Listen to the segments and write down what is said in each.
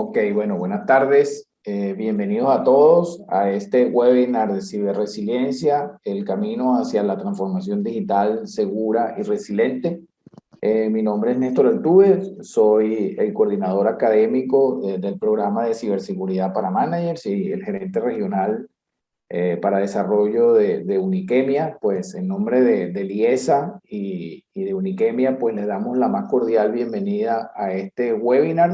Ok, bueno, buenas tardes. Bienvenidos a todos a este webinar de ciberresiliencia, el camino hacia la transformación digital segura y resiliente. Mi nombre es Néstor Altuve, soy el coordinador académico del programa de ciberseguridad para managers y el gerente regional para desarrollo de Uniquemia. Pues en nombre de LIESA y de Uniquemia, pues les damos la más cordial bienvenida a este webinar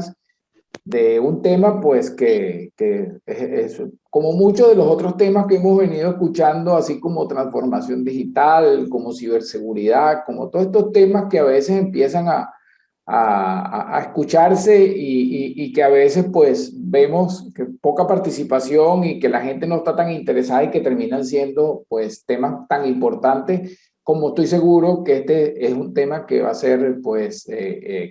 de un tema pues que es como muchos de los otros temas que hemos venido escuchando, así como transformación digital, como ciberseguridad, como todos estos temas que a veces empiezan a escucharse y que a veces pues vemos que poca participación y que la gente no está tan interesada y que terminan siendo pues temas tan importantes, como estoy seguro que este es un tema que va a ser pues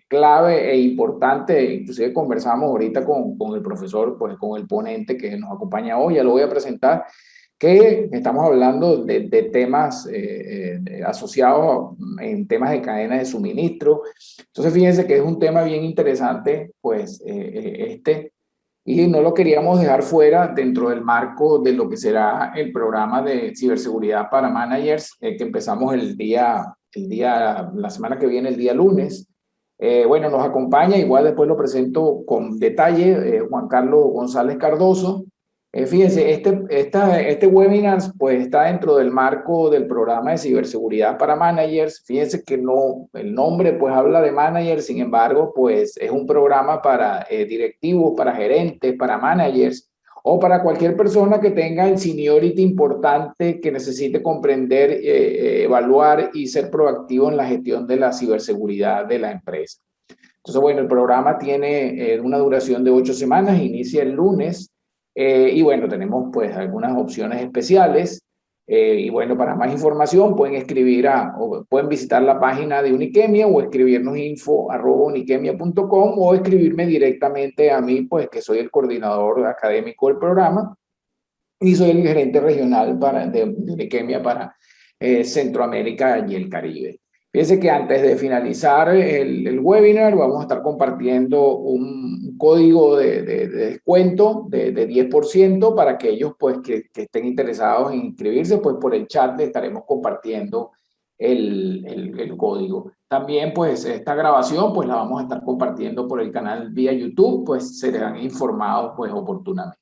clave e importante. Inclusive conversamos ahorita con el profesor, pues con el ponente que nos acompaña hoy, ya lo voy a presentar, que estamos hablando de temas asociados en temas de cadena de suministro. Entonces fíjense que es un tema bien interesante, pues y no lo queríamos dejar fuera dentro del marco de lo que será el programa de ciberseguridad para managers, que empezamos la semana que viene, el día lunes. Bueno, nos acompaña, igual después lo presento con detalle, Juan Carlos González Cardoso. Fíjense, este webinar pues está dentro del marco del programa de ciberseguridad para managers. Fíjense que no, el nombre pues habla de managers, sin embargo pues es un programa para directivos, para gerentes, para managers o para cualquier persona que tenga el seniority importante, que necesite comprender, evaluar y ser proactivo en la gestión de la ciberseguridad de la empresa. Entonces, bueno, el programa tiene una duración de 8 semanas, inicia el lunes. Y bueno, tenemos pues algunas opciones especiales. Y bueno, para más información pueden o pueden visitar la página de Uniquemia o escribirnos info@uniquemia.com o escribirme directamente a mí, pues que soy el coordinador académico del programa y soy el gerente regional de Uniquemia para Centroamérica y el Caribe. Fíjense que antes de finalizar el webinar vamos a estar compartiendo un código de descuento de 10% para aquellos pues, que estén interesados en inscribirse, pues por el chat le estaremos compartiendo el código. También pues esta grabación pues la vamos a estar compartiendo por el canal vía YouTube, pues serán informados pues oportunamente.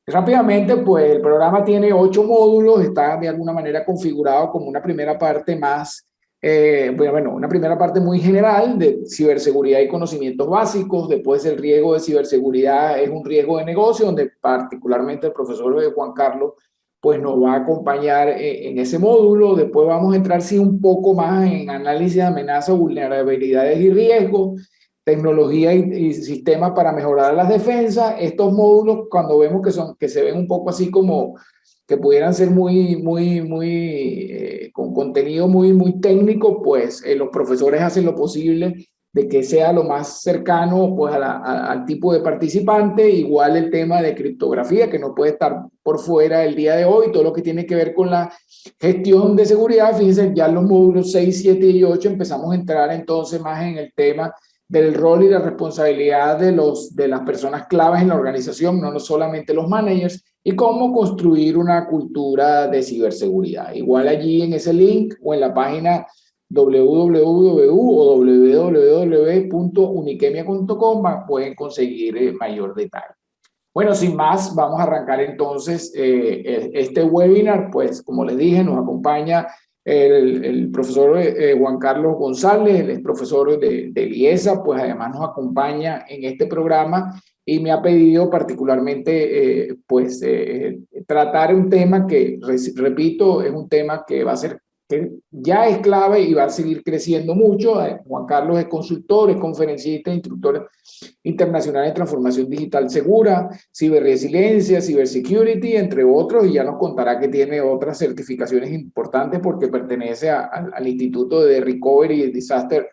Rápidamente, pues el programa tiene 8 módulos, está de alguna manera configurado como una primera parte más, una primera parte muy general de ciberseguridad y conocimientos básicos. Después el riesgo de ciberseguridad es un riesgo de negocio, donde particularmente el profesor Juan Carlos pues nos va a acompañar en ese módulo. Después vamos a entrar sí un poco más en análisis de amenazas, vulnerabilidades y riesgos, tecnología y sistemas para mejorar las defensas. Estos módulos, cuando vemos que se ven un poco así como que pudieran ser con contenido muy técnico, pues los profesores hacen lo posible de que sea lo más cercano pues al tipo de participante. Igual el tema de criptografía, que no puede estar por fuera el día de hoy, todo lo que tiene que ver con la gestión de seguridad. Fíjense, ya en los módulos 6, 7 y 8 empezamos a entrar entonces más en el tema del rol y la responsabilidad de las personas claves en la organización, no solamente los managers, y cómo construir una cultura de ciberseguridad. Igual allí en ese link o en la página www.uniquemia.com pueden conseguir mayor detalle. Bueno, sin más, vamos a arrancar entonces este webinar. Pues como les dije, nos acompaña el profesor Juan Carlos González, él es profesor de LIESA, pues además nos acompaña en este programa y me ha pedido particularmente tratar un tema que, repito, es un tema que va a ser, que ya es clave y va a seguir creciendo mucho. Juan Carlos es consultor, es conferencista, instructor internacional en transformación digital segura, ciberresiliencia, cibersecurity, entre otros, y ya nos contará que tiene otras certificaciones importantes porque pertenece al Instituto de Recovery Disaster,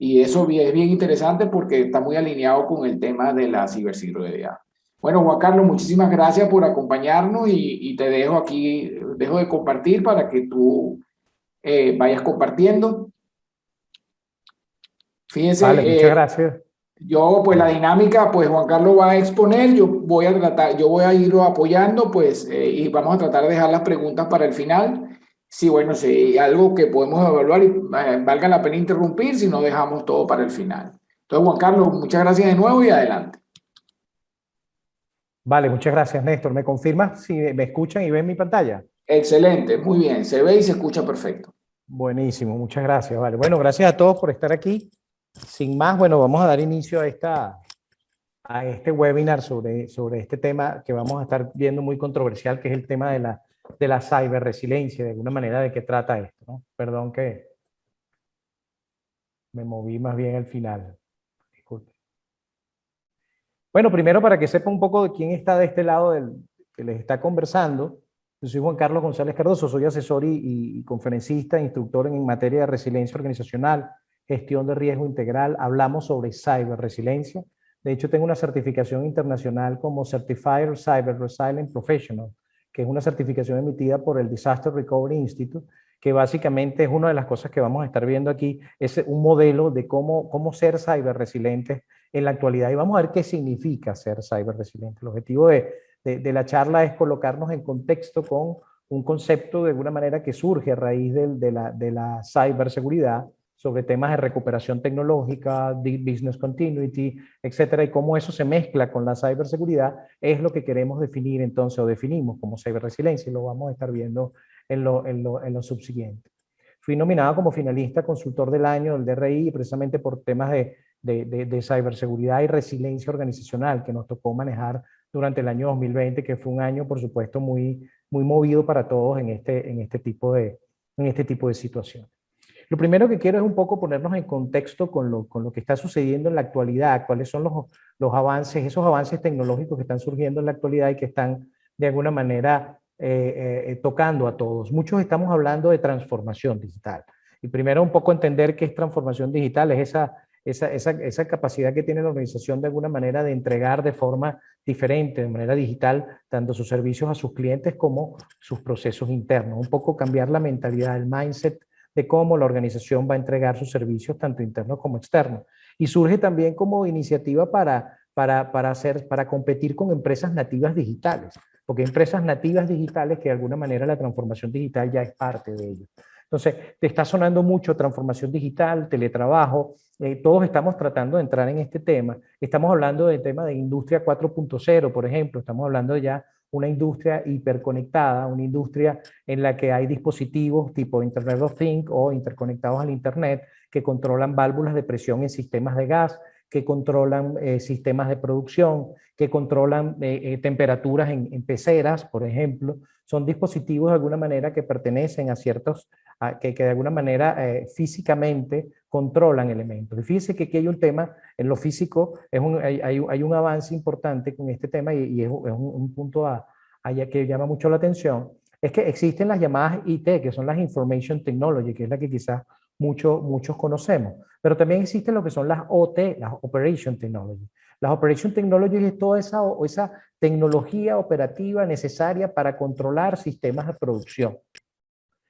y eso es bien interesante porque está muy alineado con el tema de la ciberseguridad. Bueno, Juan Carlos, muchísimas gracias por acompañarnos y te dejo aquí, dejo de compartir para que tú vayas compartiendo. Fíjense, Vale, muchas gracias. Yo, pues la dinámica, pues Juan Carlos va a exponer, yo voy a tratar, yo voy a irlo apoyando, pues, y vamos a tratar de dejar las preguntas para el final. Sí, bueno, si hay algo que podemos evaluar y valga la pena interrumpir, si no dejamos todo para el final. Entonces, Juan Carlos, muchas gracias de nuevo y adelante. Vale, muchas gracias, Néstor. ¿Me confirmas si me escuchan y ven mi pantalla? Excelente, muy bien, se ve y se escucha perfecto. Buenísimo, muchas gracias. Vale, bueno, gracias a todos por estar aquí. Sin más, bueno, vamos a dar inicio a este webinar sobre este tema que vamos a estar viendo muy controversial, que es el tema de la ciberresiliencia, de alguna manera de qué trata esto, ¿no? Perdón que me moví más bien al final. Disculpe. Bueno, primero para que sepa un poco de quién está de este lado que les está conversando. Yo soy Juan Carlos González Cardoso, soy asesor y conferencista, instructor en materia de resiliencia organizacional, gestión de riesgo integral. Hablamos sobre ciberresiliencia. De hecho, tengo una certificación internacional como Certified Cyber Resilient Professional, que es una certificación emitida por el Disaster Recovery Institute, que básicamente es una de las cosas que vamos a estar viendo aquí, es un modelo de cómo ser ciberresilientes en la actualidad. Y vamos a ver qué significa ser ciberresiliente. El objetivo de la charla es colocarnos en contexto con un concepto de alguna manera que surge a raíz de la ciberseguridad sobre temas de recuperación tecnológica, business continuity, etcétera, y cómo eso se mezcla con la ciberseguridad es lo que queremos definir entonces, o definimos como ciberresiliencia, y lo vamos a estar viendo en lo subsiguiente. Fui nominado como finalista consultor del año del DRI precisamente por temas de ciberseguridad y resiliencia organizacional que nos tocó manejar durante el año 2020, que fue un año, por supuesto, muy movido para todos en este tipo de situación. Lo primero que quiero es un poco ponernos en contexto con lo que está sucediendo en la actualidad, cuáles son los avances, esos avances tecnológicos que están surgiendo en la actualidad y que están de alguna manera tocando a todos. Muchos estamos hablando de transformación digital. Y primero un poco entender qué es transformación digital, es esa capacidad que tiene la organización de alguna manera de entregar de forma diferente, de manera digital, tanto sus servicios a sus clientes como sus procesos internos. Un poco cambiar la mentalidad, el mindset de cómo la organización va a entregar sus servicios tanto internos como externos. Y surge también como iniciativa para competir con empresas nativas digitales, porque hay empresas nativas digitales que de alguna manera la transformación digital ya es parte de ello. Entonces, te está sonando mucho transformación digital, teletrabajo, todos estamos tratando de entrar en este tema. Estamos hablando del tema de industria 4.0, por ejemplo, estamos hablando de ya una industria hiperconectada, una industria en la que hay dispositivos tipo Internet of Things o interconectados al Internet que controlan válvulas de presión en sistemas de gas, que controlan sistemas de producción, que controlan temperaturas en peceras, por ejemplo. Son dispositivos de alguna manera que pertenecen a ciertos, que de alguna manera físicamente controlan elementos. Y fíjense que aquí hay un tema, en lo físico hay un avance importante con este tema y es un punto que llama mucho la atención, es que existen las llamadas IT, que son las Information Technology, que es la que quizás muchos conocemos, pero también existen lo que son las OT, las Operation Technology. Las Operation Technology es toda esa tecnología operativa necesaria para controlar sistemas de producción.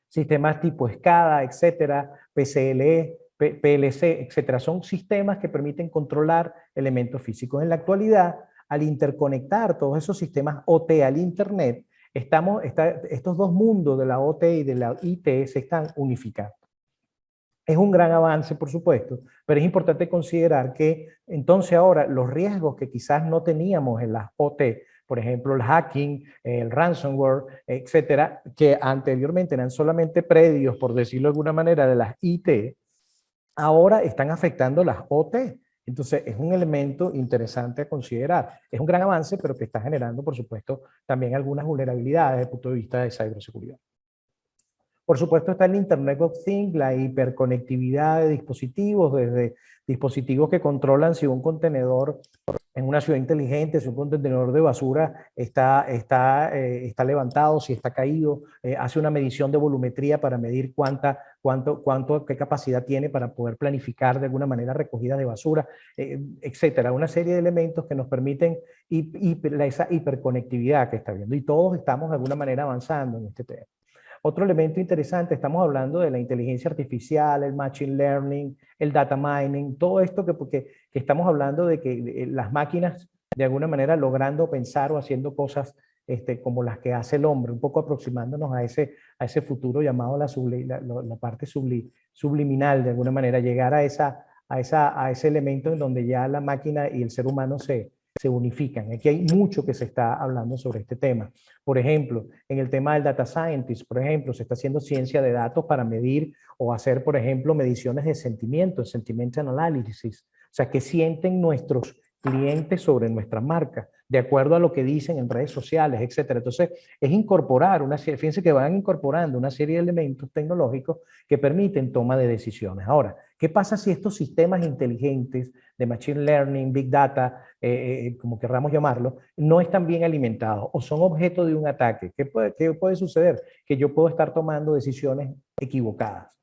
Sistemas tipo SCADA, etcétera, PCLE, PLC, etcétera. Son sistemas que permiten controlar elementos físicos. En la actualidad, al interconectar todos esos sistemas OT al Internet, estos dos mundos de la OT y de la IT se están unificando. Es un gran avance, por supuesto, pero es importante considerar que entonces ahora los riesgos que quizás no teníamos en las OT, por ejemplo, el hacking, el ransomware, etcétera, que anteriormente eran solamente predios, por decirlo de alguna manera, de las IT, ahora están afectando las OT. Entonces, es un elemento interesante a considerar. Es un gran avance, pero que está generando, por supuesto, también algunas vulnerabilidades desde el punto de vista de ciberseguridad. Por supuesto está el Internet of Things, la hiperconectividad de dispositivos, desde dispositivos que controlan si un contenedor en una ciudad inteligente, si un contenedor de basura está levantado, si está caído, hace una medición de volumetría para medir qué capacidad tiene para poder planificar de alguna manera recogida de basura, etcétera. Una serie de elementos que nos permiten esa hiperconectividad que está viendo. Y todos estamos de alguna manera avanzando en este tema. Otro elemento interesante, estamos hablando de la inteligencia artificial, el machine learning, el data mining, todo esto que estamos hablando de que las máquinas de alguna manera logrando pensar o haciendo cosas como las que hace el hombre, un poco aproximándonos a ese futuro llamado la parte subliminal, de alguna manera, llegar a ese elemento en donde ya la máquina y el ser humano se unifican. Aquí hay mucho que se está hablando sobre este tema. Por ejemplo, en el tema del data scientist, por ejemplo, se está haciendo ciencia de datos para medir o hacer, por ejemplo, mediciones de sentimientos, sentimental analysis, o sea, qué sienten nuestros clientes sobre nuestra marca, de acuerdo a lo que dicen en redes sociales, etcétera. Entonces, es incorporar una serie, fíjense que van incorporando una serie de elementos tecnológicos que permiten toma de decisiones. Ahora, ¿qué pasa si estos sistemas inteligentes de machine learning, big data, como querramos llamarlo, no están bien alimentados o son objeto de un ataque? ¿Qué puede suceder? Que yo puedo estar tomando decisiones equivocadas,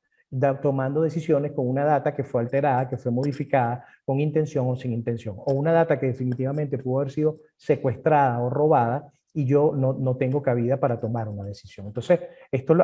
tomando decisiones con una data que fue alterada, que fue modificada con intención o sin intención, o una data que definitivamente pudo haber sido secuestrada o robada y yo no tengo cabida para tomar una decisión. Entonces,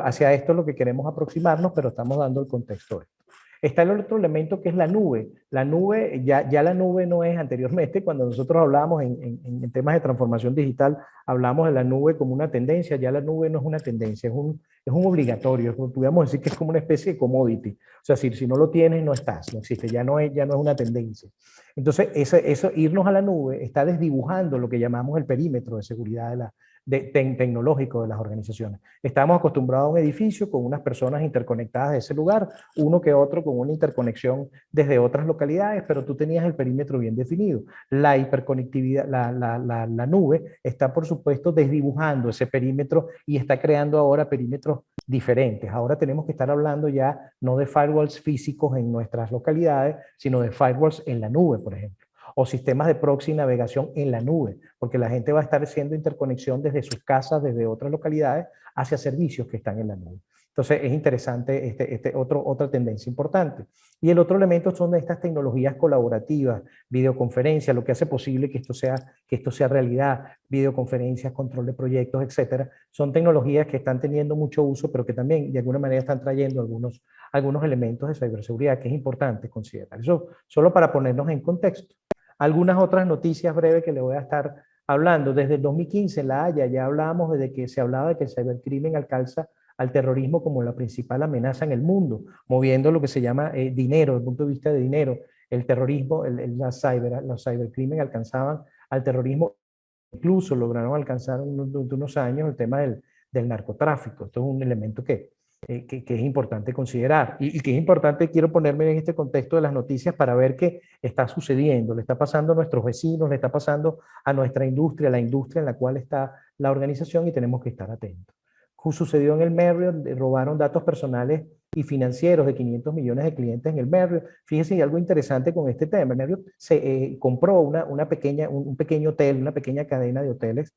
hacia esto es lo que queremos aproximarnos, pero estamos dando el contexto de esto. Está el otro elemento que es la nube. La nube, ya la nube no es anteriormente, cuando nosotros hablábamos en temas de transformación digital, hablamos de la nube como una tendencia, ya la nube no es una tendencia, es un obligatorio, podríamos decir que es como una especie de commodity. O sea, si no lo tienes, no estás, no existe, ya no es una tendencia. Entonces, eso, irnos a la nube está desdibujando lo que llamamos el perímetro de seguridad tecnológico de las organizaciones. Estamos acostumbrados a un edificio con unas personas interconectadas de ese lugar, uno que otro con una interconexión desde otras localidades, pero tú tenías el perímetro bien definido. La hiperconectividad, la nube está, por supuesto, desdibujando ese perímetro y está creando ahora perímetros diferentes. Ahora tenemos que estar hablando ya no de firewalls físicos en nuestras localidades, sino de firewalls en la nube, por ejemplo, o sistemas de proxy y navegación en la nube, porque la gente va a estar haciendo interconexión desde sus casas, desde otras localidades, hacia servicios que están en la nube. Entonces es interesante otra tendencia importante. Y el otro elemento son estas tecnologías colaborativas, videoconferencias, lo que hace posible que esto sea realidad, videoconferencias, control de proyectos, etcétera. Son tecnologías que están teniendo mucho uso, pero que también de alguna manera están trayendo algunos elementos de ciberseguridad que es importante considerar. Eso solo para ponernos en contexto. Algunas otras noticias breves que le voy a estar hablando. Desde el 2015 en La Haya ya hablábamos de que se hablaba de que el cibercrimen alcanza al terrorismo como la principal amenaza en el mundo, moviendo lo que se llama dinero, desde el punto de vista de dinero. El terrorismo, los cibercrimen alcanzaban al terrorismo, incluso lograron alcanzar durante unos años el tema del narcotráfico. Esto es un elemento que es importante considerar y que es importante, quiero ponerme en este contexto de las noticias para ver qué está sucediendo, le está pasando a nuestros vecinos, le está pasando a nuestra industria, la industria en la cual está la organización y tenemos que estar atentos. Sucedió en el Marriott, robaron datos personales y financieros de 500 millones de clientes en el Marriott. Fíjense, algo interesante con este tema. El Marriott se compró un pequeño hotel, una pequeña cadena de hoteles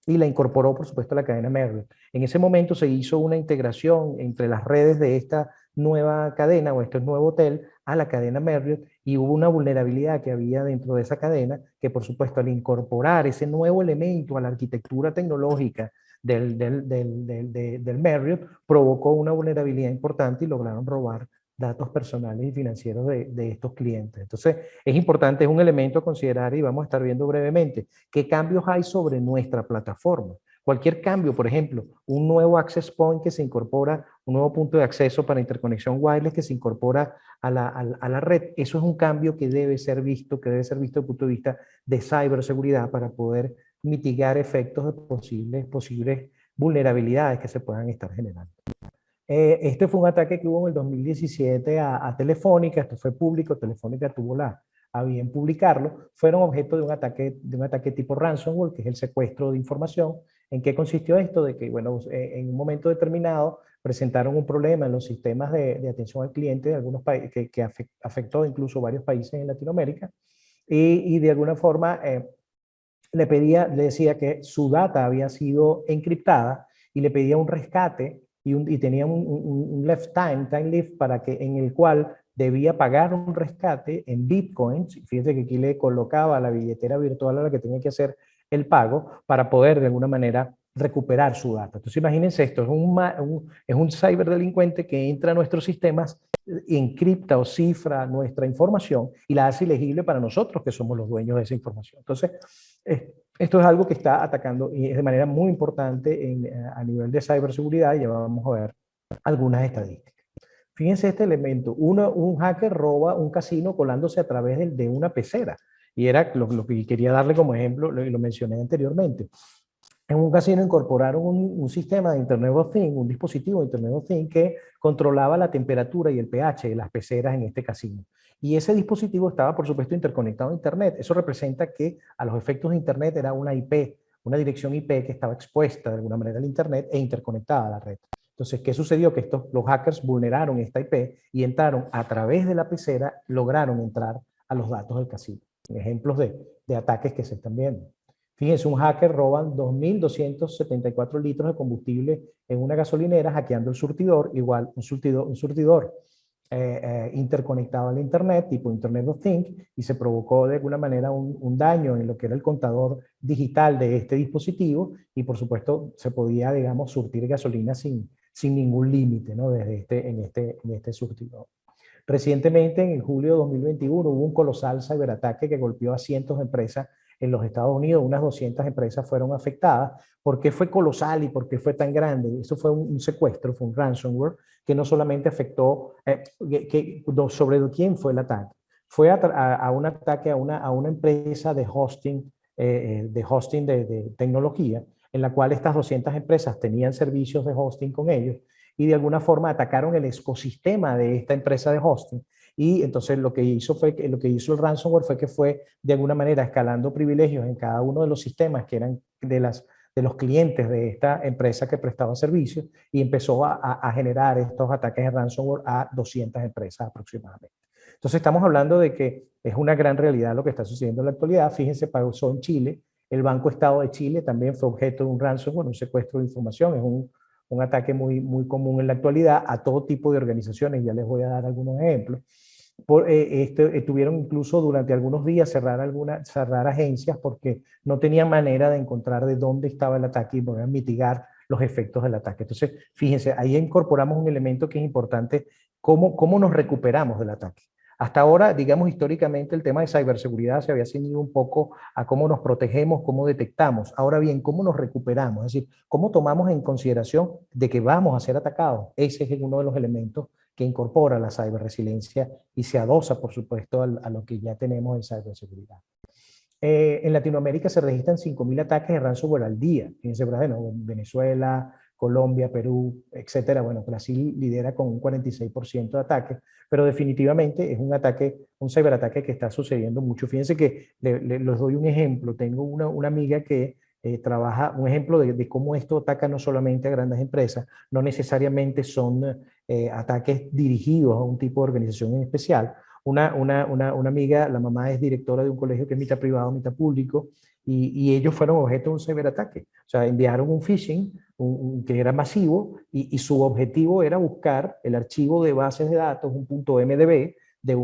y la incorporó, por supuesto, a la cadena Marriott. En ese momento se hizo una integración entre las redes de esta nueva cadena o este nuevo hotel a la cadena Marriott y hubo una vulnerabilidad que había dentro de esa cadena que, por supuesto, al incorporar ese nuevo elemento a la arquitectura tecnológica del Marriott, provocó una vulnerabilidad importante y lograron robar datos personales y financieros de estos clientes. Entonces, es importante, es un elemento a considerar y vamos a estar viendo brevemente qué cambios hay sobre nuestra plataforma. Cualquier cambio, por ejemplo, un nuevo access point que se incorpora, un nuevo punto de acceso para interconexión wireless que se incorpora a la red, eso es un cambio que debe ser visto desde el punto de vista de ciberseguridad para poder mitigar efectos de posibles vulnerabilidades que se puedan estar generando. Este fue un ataque que hubo en el 2017 a Telefónica, esto fue público, Telefónica tuvo a bien publicarlo, fueron objeto de un ataque tipo ransomware, que es el secuestro de información. ¿En qué consistió esto? De que, bueno, en un momento determinado presentaron un problema en los sistemas de atención al cliente de algunos países que afectó incluso varios países en Latinoamérica y de alguna forma le decía que su data había sido encriptada y le pedía un rescate y tenía un left time lift en el cual debía pagar un rescate en bitcoins. Fíjense que aquí le colocaba la billetera virtual a la que tenía que hacer el pago para poder de alguna manera recuperar su data. Entonces imagínense esto, es un ciberdelincuente que entra a nuestros sistemas, encripta o cifra nuestra información y la hace ilegible para nosotros que somos los dueños de esa información. Entonces, esto es algo que está atacando y es de manera muy importante a nivel de ciberseguridad, y ya vamos a ver algunas estadísticas. Fíjense este elemento, un hacker roba un casino colándose a través de una pecera, y era lo que quería darle como ejemplo, lo mencioné anteriormente. En un casino incorporaron un sistema de Internet of Things, un dispositivo de Internet of Things que controlaba la temperatura y el pH de las peceras en este casino. Y ese dispositivo estaba, por supuesto, interconectado a Internet. Eso representa que a los efectos de Internet era una IP, una dirección IP que estaba expuesta de alguna manera al Internet e interconectada a la red. Entonces, ¿qué sucedió? Que los hackers vulneraron esta IP y entraron a través de la pecera, lograron entrar a los datos del casino. Ejemplos de ataques que se están viendo. Fíjense, un hacker roba 2.274 litros de combustible en una gasolinera hackeando el surtidor, igual un surtidor interconectado al Internet, tipo Internet of Things, y se provocó de alguna manera un daño en lo que era el contador digital de este dispositivo, y por supuesto se podía, digamos, surtir gasolina sin ningún límite, ¿no? En este surtidor. Recientemente, en julio de 2021, hubo un colosal ciberataque que golpeó a cientos de empresas en los Estados Unidos. Unas 200 empresas fueron afectadas. ¿Por qué fue colosal y por qué fue tan grande? Eso fue un secuestro, fue un ransomware que no solamente afectó, sobre quién fue el ataque. Fue a un ataque a una empresa de hosting, de tecnología, en la cual estas 200 empresas tenían servicios de hosting con ellos, y de alguna forma atacaron el ecosistema de esta empresa de hosting. Y entonces lo que hizo el ransomware fue que fue de alguna manera escalando privilegios en cada uno de los sistemas que eran de los clientes de esta empresa que prestaba servicios, y empezó a generar estos ataques de ransomware a 200 empresas aproximadamente. Entonces estamos hablando de que es una gran realidad lo que está sucediendo en la actualidad. Fíjense, pasó en Chile, el Banco Estado de Chile también fue objeto de un ransomware, un secuestro de información. Es un ataque muy común en la actualidad a todo tipo de organizaciones. Ya les voy a dar algunos ejemplos. Tuvieron incluso durante algunos días cerrar agencias porque no tenían manera de encontrar de dónde estaba el ataque y poder mitigar los efectos del ataque. Entonces, fíjense, ahí incorporamos un elemento que es importante, cómo nos recuperamos del ataque. Hasta ahora, digamos, históricamente el tema de ciberseguridad se había ceñido un poco a cómo nos protegemos, cómo detectamos. Ahora bien, cómo nos recuperamos, es decir, cómo tomamos en consideración de que vamos a ser atacados. Ese es uno de los elementos que incorpora la ciberresiliencia y se adosa, por supuesto, a lo que ya tenemos en ciberseguridad. En Latinoamérica se registran 5.000 ataques de ransomware al día. Fíjense, bueno, Venezuela, Colombia, Perú, etcétera. Bueno, Brasil lidera con un 46% de ataques, pero definitivamente es un ciberataque que está sucediendo mucho. Fíjense que les doy un ejemplo. Tengo una amiga que trabaja, un ejemplo de cómo esto ataca no solamente a grandes empresas, no necesariamente son ataques dirigidos a un tipo de organización en especial. Una amiga, la mamá es directora de un colegio que es mitad privado, mitad público, y ellos fueron objeto de un ciberataque. O sea, enviaron un phishing que era masivo, y su objetivo era buscar el archivo de bases de datos, un .mdb, de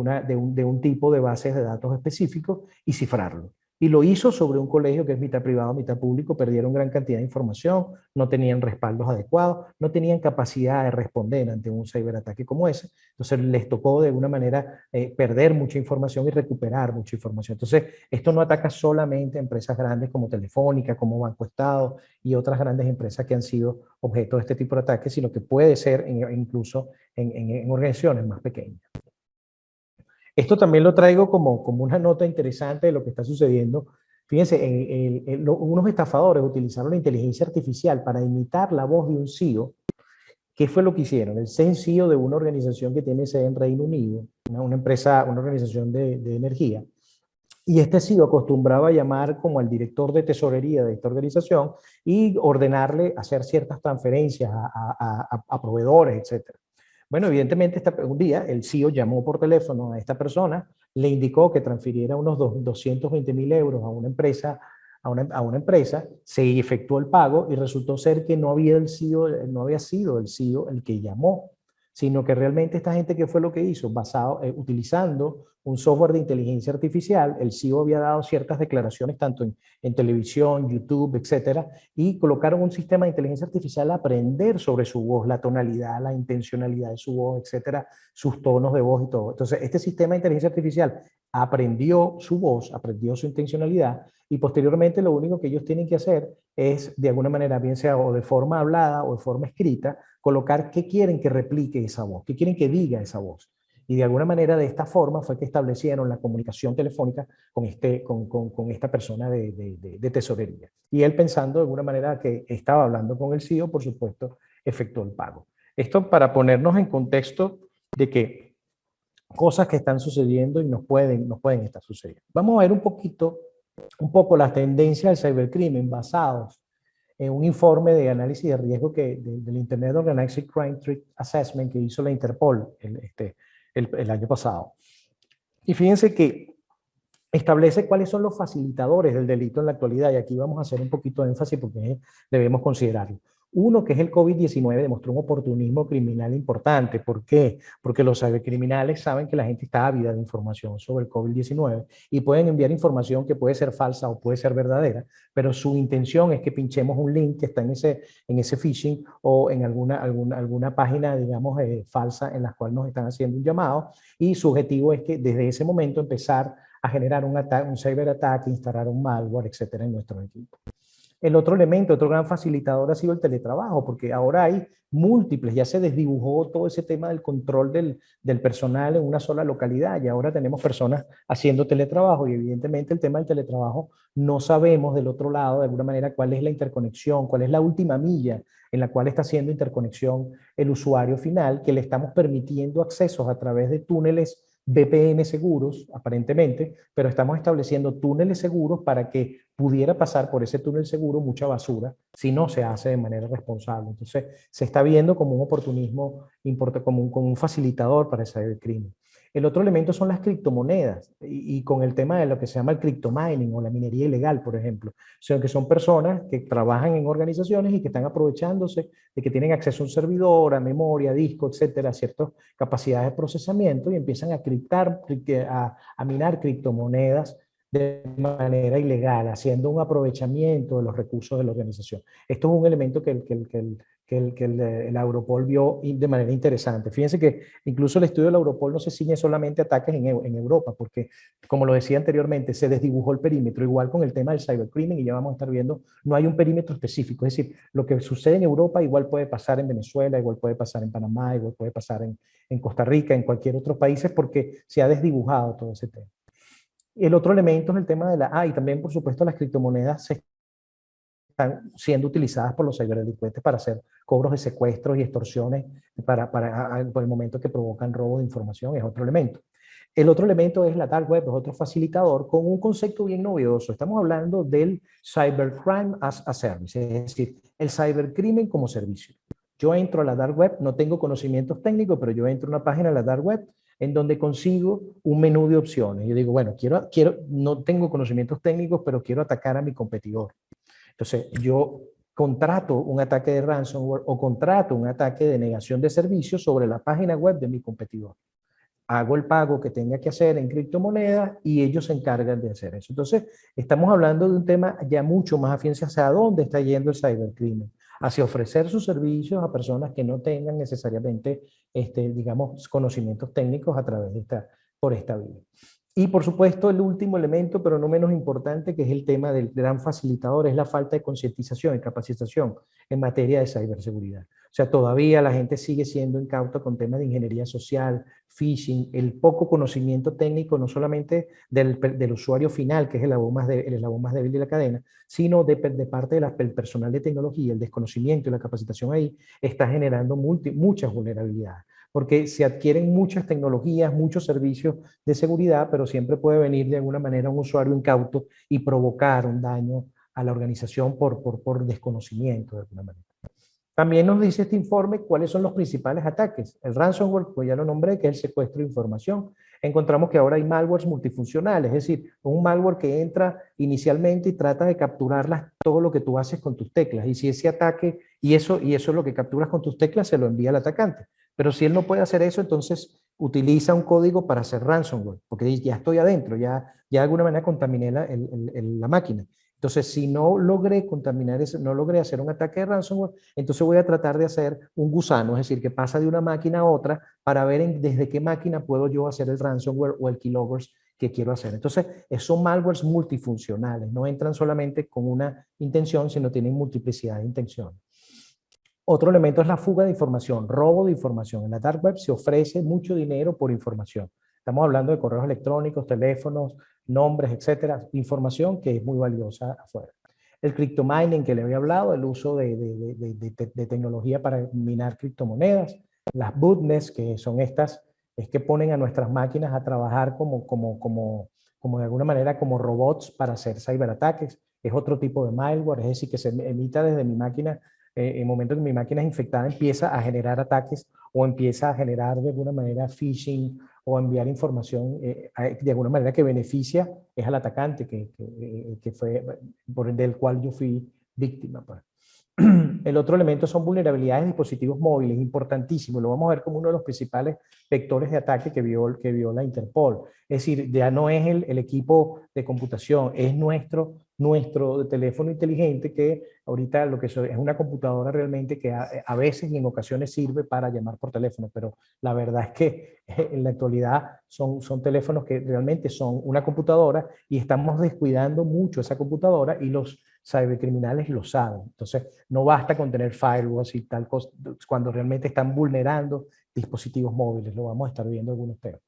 un tipo de bases de datos específicos, y cifrarlo. Y lo hizo sobre un colegio que es mitad privado, mitad público. Perdieron gran cantidad de información, no tenían respaldos adecuados, no tenían capacidad de responder ante un ciberataque como ese. Entonces les tocó de alguna manera perder mucha información y recuperar mucha información. Entonces esto no ataca solamente a empresas grandes como Telefónica, como Banco Estado y otras grandes empresas que han sido objeto de este tipo de ataques, sino que puede ser incluso en organizaciones más pequeñas. Esto también lo traigo como una nota interesante de lo que está sucediendo. Fíjense, unos estafadores utilizaron la inteligencia artificial para imitar la voz de un CEO. ¿Qué fue lo que hicieron? El CEO de una organización que tiene sede en Reino Unido, una organización de energía, y este CEO acostumbraba a llamar como al director de tesorería de esta organización y ordenarle hacer ciertas transferencias a proveedores, etc. Bueno, evidentemente un día el CEO llamó por teléfono a esta persona, le indicó que transfiriera unos 220.000 euros a una empresa, se efectuó el pago y resultó ser que no había sido el CEO el que llamó. sino que realmente esta gente, ¿qué fue lo que hizo? Utilizando un software de inteligencia artificial, el CEO había dado ciertas declaraciones tanto en televisión, YouTube, etcétera, y colocaron un sistema de inteligencia artificial a aprender sobre su voz, la tonalidad, la intencionalidad de su voz, etcétera, sus tonos de voz y todo. Entonces, este sistema de inteligencia artificial aprendió su voz, aprendió su intencionalidad, y posteriormente lo único que ellos tienen que hacer es, de alguna manera, bien sea o de forma hablada o de forma escrita, colocar qué quieren que replique esa voz, qué quieren que diga esa voz. Y de alguna manera, de esta forma, fue que establecieron la comunicación telefónica con esta persona de tesorería. Y él, pensando de alguna manera que estaba hablando con el CEO, por supuesto, efectuó el pago. Esto para ponernos en contexto de que cosas que están sucediendo y nos pueden estar sucediendo. Vamos a ver un poco las tendencias del cibercrimen basados en un informe de análisis de riesgo del Internet Organized Crime Threat Assessment que hizo la Interpol el año pasado. Y fíjense que establece cuáles son los facilitadores del delito en la actualidad, y aquí vamos a hacer un poquito de énfasis porque debemos considerarlo. Uno, que es el COVID-19, demostró un oportunismo criminal importante. ¿Por qué? Porque los cibercriminales saben que la gente está ávida de información sobre el COVID-19 y pueden enviar información que puede ser falsa o puede ser verdadera, pero su intención es que pinchemos un link que está en ese phishing o en alguna página, digamos, falsa en la cual nos están haciendo un llamado, y su objetivo es que desde ese momento empezar a generar un ciberataque, instalar un malware, etcétera, en nuestro equipo. El otro elemento, otro gran facilitador ha sido el teletrabajo, porque ahora hay múltiples, ya se desdibujó todo ese tema del control del personal en una sola localidad, y ahora tenemos personas haciendo teletrabajo, y evidentemente el tema del teletrabajo no sabemos del otro lado, de alguna manera, cuál es la interconexión, cuál es la última milla en la cual está haciendo interconexión el usuario final, que le estamos permitiendo accesos a través de túneles VPN seguros, aparentemente, pero estamos estableciendo túneles seguros para que pudiera pasar por ese túnel seguro mucha basura si no se hace de manera responsable. Entonces, se está viendo como un oportunismo, como un facilitador para ese cibercrimen. El otro elemento son las criptomonedas, y con el tema de lo que se llama el cryptomining o la minería ilegal, por ejemplo. O sea, que son personas que trabajan en organizaciones y que están aprovechándose de que tienen acceso a un servidor, a memoria, a disco, etcétera, a ciertas capacidades de procesamiento, y empiezan a minar criptomonedas de manera ilegal, haciendo un aprovechamiento de los recursos de la organización. Esto es un elemento que el Europol vio de manera interesante. Fíjense que incluso el estudio del Europol no se ciñe solamente a ataques en Europa, porque, como lo decía anteriormente, se desdibujó el perímetro, igual con el tema del cybercrimen, y ya vamos a estar viendo, no hay un perímetro específico, es decir, lo que sucede en Europa igual puede pasar en Venezuela, igual puede pasar en Panamá, igual puede pasar en Costa Rica, en cualquier otro país, porque se ha desdibujado todo ese tema. El otro elemento es el tema y también, por supuesto, las criptomonedas están siendo utilizadas por los ciberdelincuentes para hacer cobros de secuestros y extorsiones por el momento que provocan robo de información, es otro elemento. El otro elemento es la dark web, es otro facilitador con un concepto bien novedoso. Estamos hablando del cybercrime as a service, es decir, el cibercrimen como servicio. Yo entro a la dark web, no tengo conocimientos técnicos, pero yo entro a una página de la dark web en donde consigo un menú de opciones. Yo digo, bueno, no tengo conocimientos técnicos, pero quiero atacar a mi competidor. Entonces, yo contrato un ataque de ransomware o contrato un ataque de negación de servicios sobre la página web de mi competidor. Hago el pago que tenga que hacer en criptomonedas y ellos se encargan de hacer eso. Entonces, estamos hablando de un tema ya mucho más afín hacia dónde está yendo el cibercrimen, hacia ofrecer sus servicios a personas que no tengan necesariamente, digamos, conocimientos técnicos a través por esta vía. Y por supuesto, el último elemento, pero no menos importante, que es el tema del gran facilitador, es la falta de concientización y capacitación en materia de ciberseguridad. O sea, todavía la gente sigue siendo incauta con temas de ingeniería social, phishing, el poco conocimiento técnico, no solamente del usuario final, que es el eslabón más débil de la cadena, sino de parte del personal de tecnología. El desconocimiento y la capacitación ahí está generando muchas vulnerabilidades, porque se adquieren muchas tecnologías, muchos servicios de seguridad, pero siempre puede venir de alguna manera un usuario incauto y provocar un daño a la organización por desconocimiento de alguna manera. También nos dice este informe cuáles son los principales ataques. El ransomware, pues ya lo nombré, que es el secuestro de información. Encontramos que ahora hay malwares multifuncionales, es decir, un malware que entra inicialmente y trata de capturar todo lo que tú haces con tus teclas. Y si ese ataque, y eso es lo que capturas con tus teclas, se lo envía al atacante. Pero si él no puede hacer eso, entonces utiliza un código para hacer ransomware, porque ya estoy adentro, ya de alguna manera contaminé la máquina. Entonces, si no logré contaminar eso, no logré hacer un ataque de ransomware, entonces voy a tratar de hacer un gusano, es decir, que pasa de una máquina a otra para ver desde qué máquina puedo yo hacer el ransomware o el keyloggers que quiero hacer. Entonces, son malwares multifuncionales, no entran solamente con una intención, sino tienen multiplicidad de intenciones. Otro elemento es la fuga de información, robo de información. En la dark web se ofrece mucho dinero por información. Estamos hablando de correos electrónicos, teléfonos, nombres, etcétera, información que es muy valiosa afuera. El cryptomining que le había hablado, el uso de tecnología para minar criptomonedas, las botnets, que son estas, es que ponen a nuestras máquinas a trabajar como de alguna manera como robots para hacer ciberataques. Es otro tipo de malware, es decir, que se emita desde mi máquina en el momento que mi máquina es infectada, empieza a generar ataques o empieza a generar de alguna manera phishing o enviar información de alguna manera que beneficia es al atacante que fue del cual yo fui víctima. Pues. El otro elemento son vulnerabilidades de dispositivos móviles, importantísimo, lo vamos a ver como uno de los principales vectores de ataque que vio la Interpol. Es decir, ya no es el equipo de computación, es nuestro teléfono inteligente que ahorita lo que es una computadora realmente que a veces y en ocasiones sirve para llamar por teléfono, pero la verdad es que en la actualidad son teléfonos que realmente son una computadora y estamos descuidando mucho esa computadora y los cybercriminales lo saben. Entonces, no basta con tener firewalls y tal cosa, cuando realmente están vulnerando dispositivos móviles, lo vamos a estar viendo algunos temas.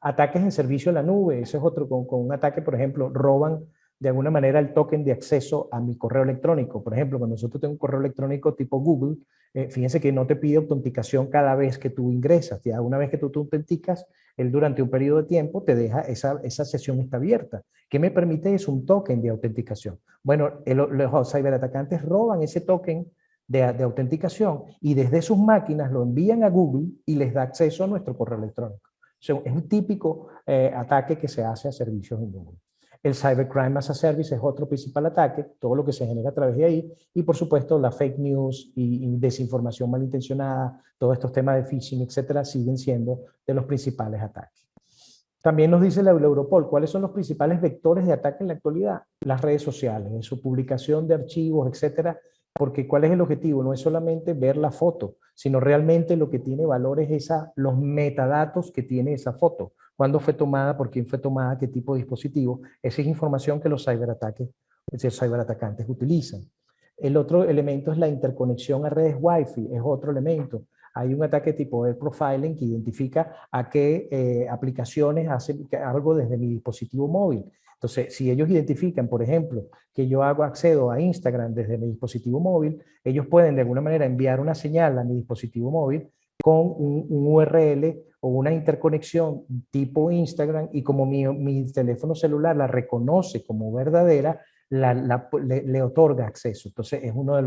Ataques en servicio a la nube, ese es otro, con un ataque, por ejemplo, roban de alguna manera el token de acceso a mi correo electrónico. Por ejemplo, cuando nosotros tenemos un correo electrónico tipo Google, fíjense que no te pide autenticación cada vez que tú ingresas. Ya una vez que tú te autenticas, él durante un periodo de tiempo te deja esa sesión está abierta. ¿Qué me permite? Es un token de autenticación. Bueno, los ciberatacantes roban ese token de autenticación y desde sus máquinas lo envían a Google y les da acceso a nuestro correo electrónico. O sea, es un típico ataque que se hace a servicios en Google. El Cybercrime as a Service es otro principal ataque, todo lo que se genera a través de ahí, y por supuesto la fake news y desinformación malintencionada, todos estos temas de phishing, etcétera, siguen siendo de los principales ataques. También nos dice la Europol, ¿cuáles son los principales vectores de ataque en la actualidad? Las redes sociales, en su publicación de archivos, etcétera, porque ¿cuál es el objetivo? No es solamente ver la foto, sino realmente lo que tiene valor es los metadatos que tiene esa foto. ¿Cuándo fue tomada? ¿Por quién fue tomada? ¿Qué tipo de dispositivo? Esa es información que los ciberatacantes utilizan. El otro elemento es la interconexión a redes Wi-Fi, es otro elemento. Hay un ataque tipo de profiling que identifica a qué aplicaciones hacen algo desde mi dispositivo móvil. Entonces, si ellos identifican, por ejemplo, que yo accedo a Instagram desde mi dispositivo móvil, ellos pueden de alguna manera enviar una señal a mi dispositivo móvil con un URL o una interconexión tipo Instagram y como mi teléfono celular la reconoce como verdadera, le otorga acceso. Entonces, es uno de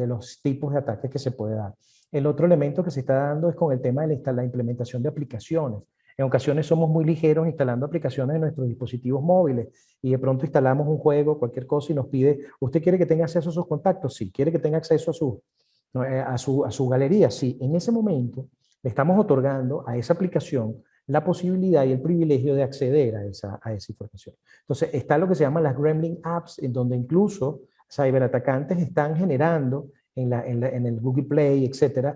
los tipos de ataques que se puede dar. El otro elemento que se está dando es con el tema de la implementación de aplicaciones. En ocasiones somos muy ligeros instalando aplicaciones en nuestros dispositivos móviles y de pronto instalamos un juego, cualquier cosa y nos pide, ¿usted quiere que tenga acceso a sus contactos? Sí. ¿Quiere que tenga acceso a su galería? Sí. En ese momento le estamos otorgando a esa aplicación la posibilidad y el privilegio de acceder a esa información. Entonces está lo que se llama las Gremlin Apps, en donde incluso ciberatacantes están generando en el Google Play, etcétera,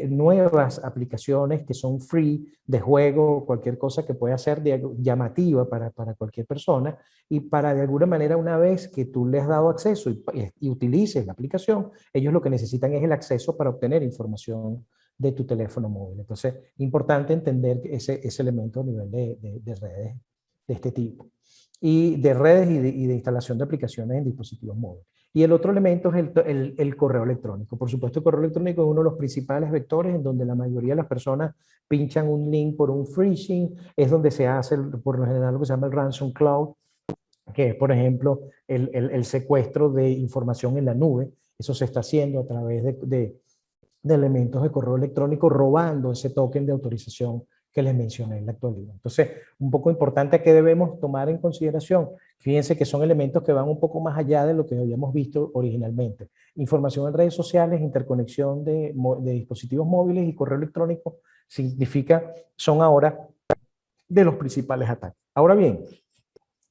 nuevas aplicaciones que son free de juego, cualquier cosa que pueda ser llamativa para cualquier persona y para de alguna manera una vez que tú les has dado acceso y utilices la aplicación, ellos lo que necesitan es el acceso para obtener información de tu teléfono móvil. Entonces, importante entender ese elemento a nivel de redes de este tipo y de redes y de instalación de aplicaciones en dispositivos móviles. Y el otro elemento es el correo electrónico. Por supuesto, el correo electrónico es uno de los principales vectores en donde la mayoría de las personas pinchan un link por un phishing, es donde se hace por lo general lo que se llama el ransom cloud, que es, por ejemplo, el secuestro de información en la nube. Eso se está haciendo a través de elementos de correo electrónico robando ese token de autorización que les mencioné en la actualidad. Entonces, un poco importante que debemos tomar en consideración. Fíjense que son elementos que van un poco más allá de lo que habíamos visto originalmente. Información en redes sociales, interconexión de dispositivos móviles y correo electrónico son ahora de los principales ataques. Ahora bien,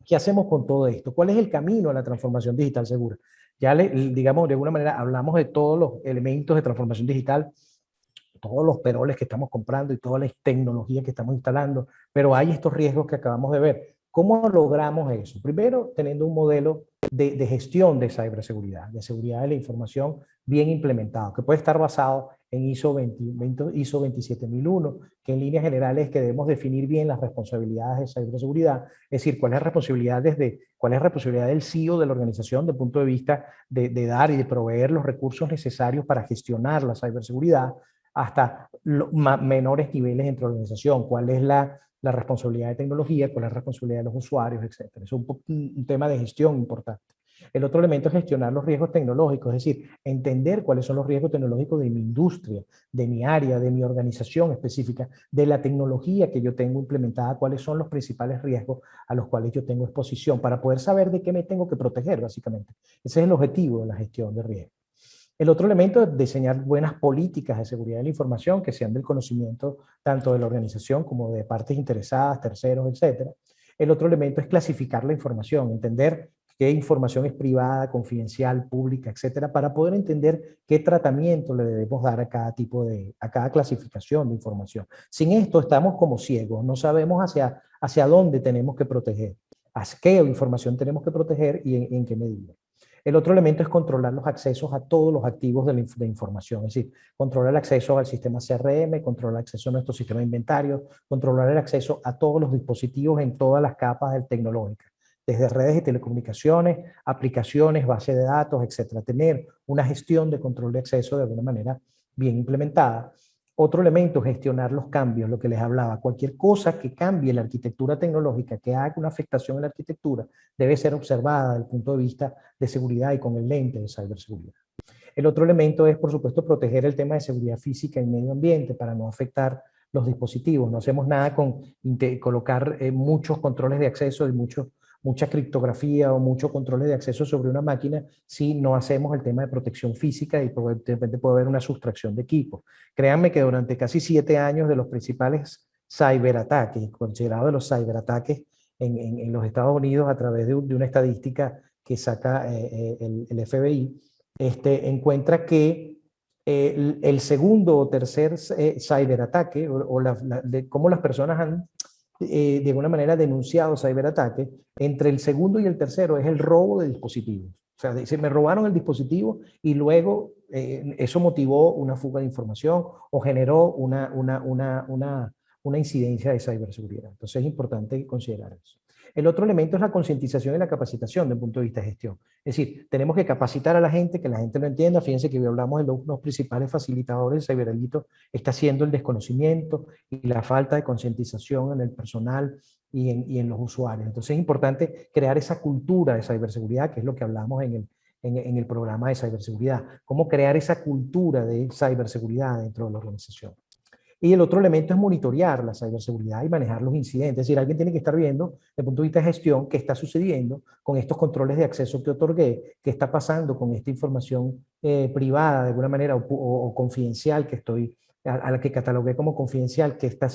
¿qué hacemos con todo esto? ¿Cuál es el camino a la transformación digital segura? Ya, digamos, de alguna manera hablamos de todos los elementos de transformación digital, todos los peroles que estamos comprando y toda la tecnología que estamos instalando, pero hay estos riesgos que acabamos de ver. ¿Cómo logramos eso? Primero, teniendo un modelo de gestión de ciberseguridad, de seguridad de la información bien implementado, que puede estar basado en ISO 27001, que en líneas generales que debemos definir bien las responsabilidades de ciberseguridad, es decir, cuál es la responsabilidad del CEO de la organización desde el punto de vista de dar y de proveer los recursos necesarios para gestionar la ciberseguridad, hasta menores niveles dentro de la organización, cuál es la responsabilidad de tecnología, cuál es la responsabilidad de los usuarios, etc. Es un tema de gestión importante. El otro elemento es gestionar los riesgos tecnológicos, es decir, entender cuáles son los riesgos tecnológicos de mi industria, de mi área, de mi organización específica, de la tecnología que yo tengo implementada, cuáles son los principales riesgos a los cuales yo tengo exposición, para poder saber de qué me tengo que proteger, básicamente. Ese es el objetivo de la gestión de riesgos. El otro elemento es diseñar buenas políticas de seguridad de la información que sean del conocimiento tanto de la organización como de partes interesadas, terceros, etc. El otro elemento es clasificar la información, entender qué información es privada, confidencial, pública, etcétera, para poder entender qué tratamiento le debemos dar a cada clasificación de información. Sin esto estamos como ciegos, no sabemos hacia dónde tenemos que proteger, hacia qué información tenemos que proteger y en qué medida. El otro elemento es controlar los accesos a todos los activos de información, es decir, controlar el acceso al sistema CRM, controlar el acceso a nuestro sistema de inventario, controlar el acceso a todos los dispositivos en todas las capas tecnológicas, desde redes y telecomunicaciones, aplicaciones, bases de datos, etcétera. Tener una gestión de control de acceso de alguna manera bien implementada. Otro elemento, gestionar los cambios, lo que les hablaba. Cualquier cosa que cambie la arquitectura tecnológica, que haga una afectación en la arquitectura, debe ser observada desde el punto de vista de seguridad y con el lente de ciberseguridad. El otro elemento es, por supuesto, proteger el tema de seguridad física y medio ambiente para no afectar los dispositivos. No hacemos nada con colocar muchos controles de acceso y mucha criptografía o muchos controles de acceso sobre una máquina si no hacemos el tema de protección física y de repente puede haber una sustracción de equipo. Créanme que durante casi 7 años de los principales ciberataques, considerados de los ciberataques en los Estados Unidos a través de una estadística que saca el FBI, encuentra que el segundo o tercer ciberataque de cómo las personas han de alguna manera denunciado ciberataque, entre el segundo y el tercero es el robo de dispositivos. O sea, se me robaron el dispositivo y luego eso motivó una fuga de información o generó una incidencia de ciberseguridad. Entonces es importante considerar eso. El otro elemento es la concientización y la capacitación desde el punto de vista de gestión. Es decir, tenemos que capacitar a la gente, que la gente lo entienda. Fíjense que hablamos de los principales facilitadores del ciberdelito, está siendo el desconocimiento y la falta de concientización en el personal y en los usuarios. Entonces es importante crear esa cultura de ciberseguridad, que es lo que hablamos en el programa de ciberseguridad. Cómo crear esa cultura de ciberseguridad dentro de la organización. Y el otro elemento es monitorear la ciberseguridad y manejar los incidentes. Es decir, alguien tiene que estar viendo, desde el punto de vista de gestión, qué está sucediendo con estos controles de acceso que otorgué, qué está pasando con esta información privada de alguna manera o confidencial que a la que catalogué como confidencial, qué está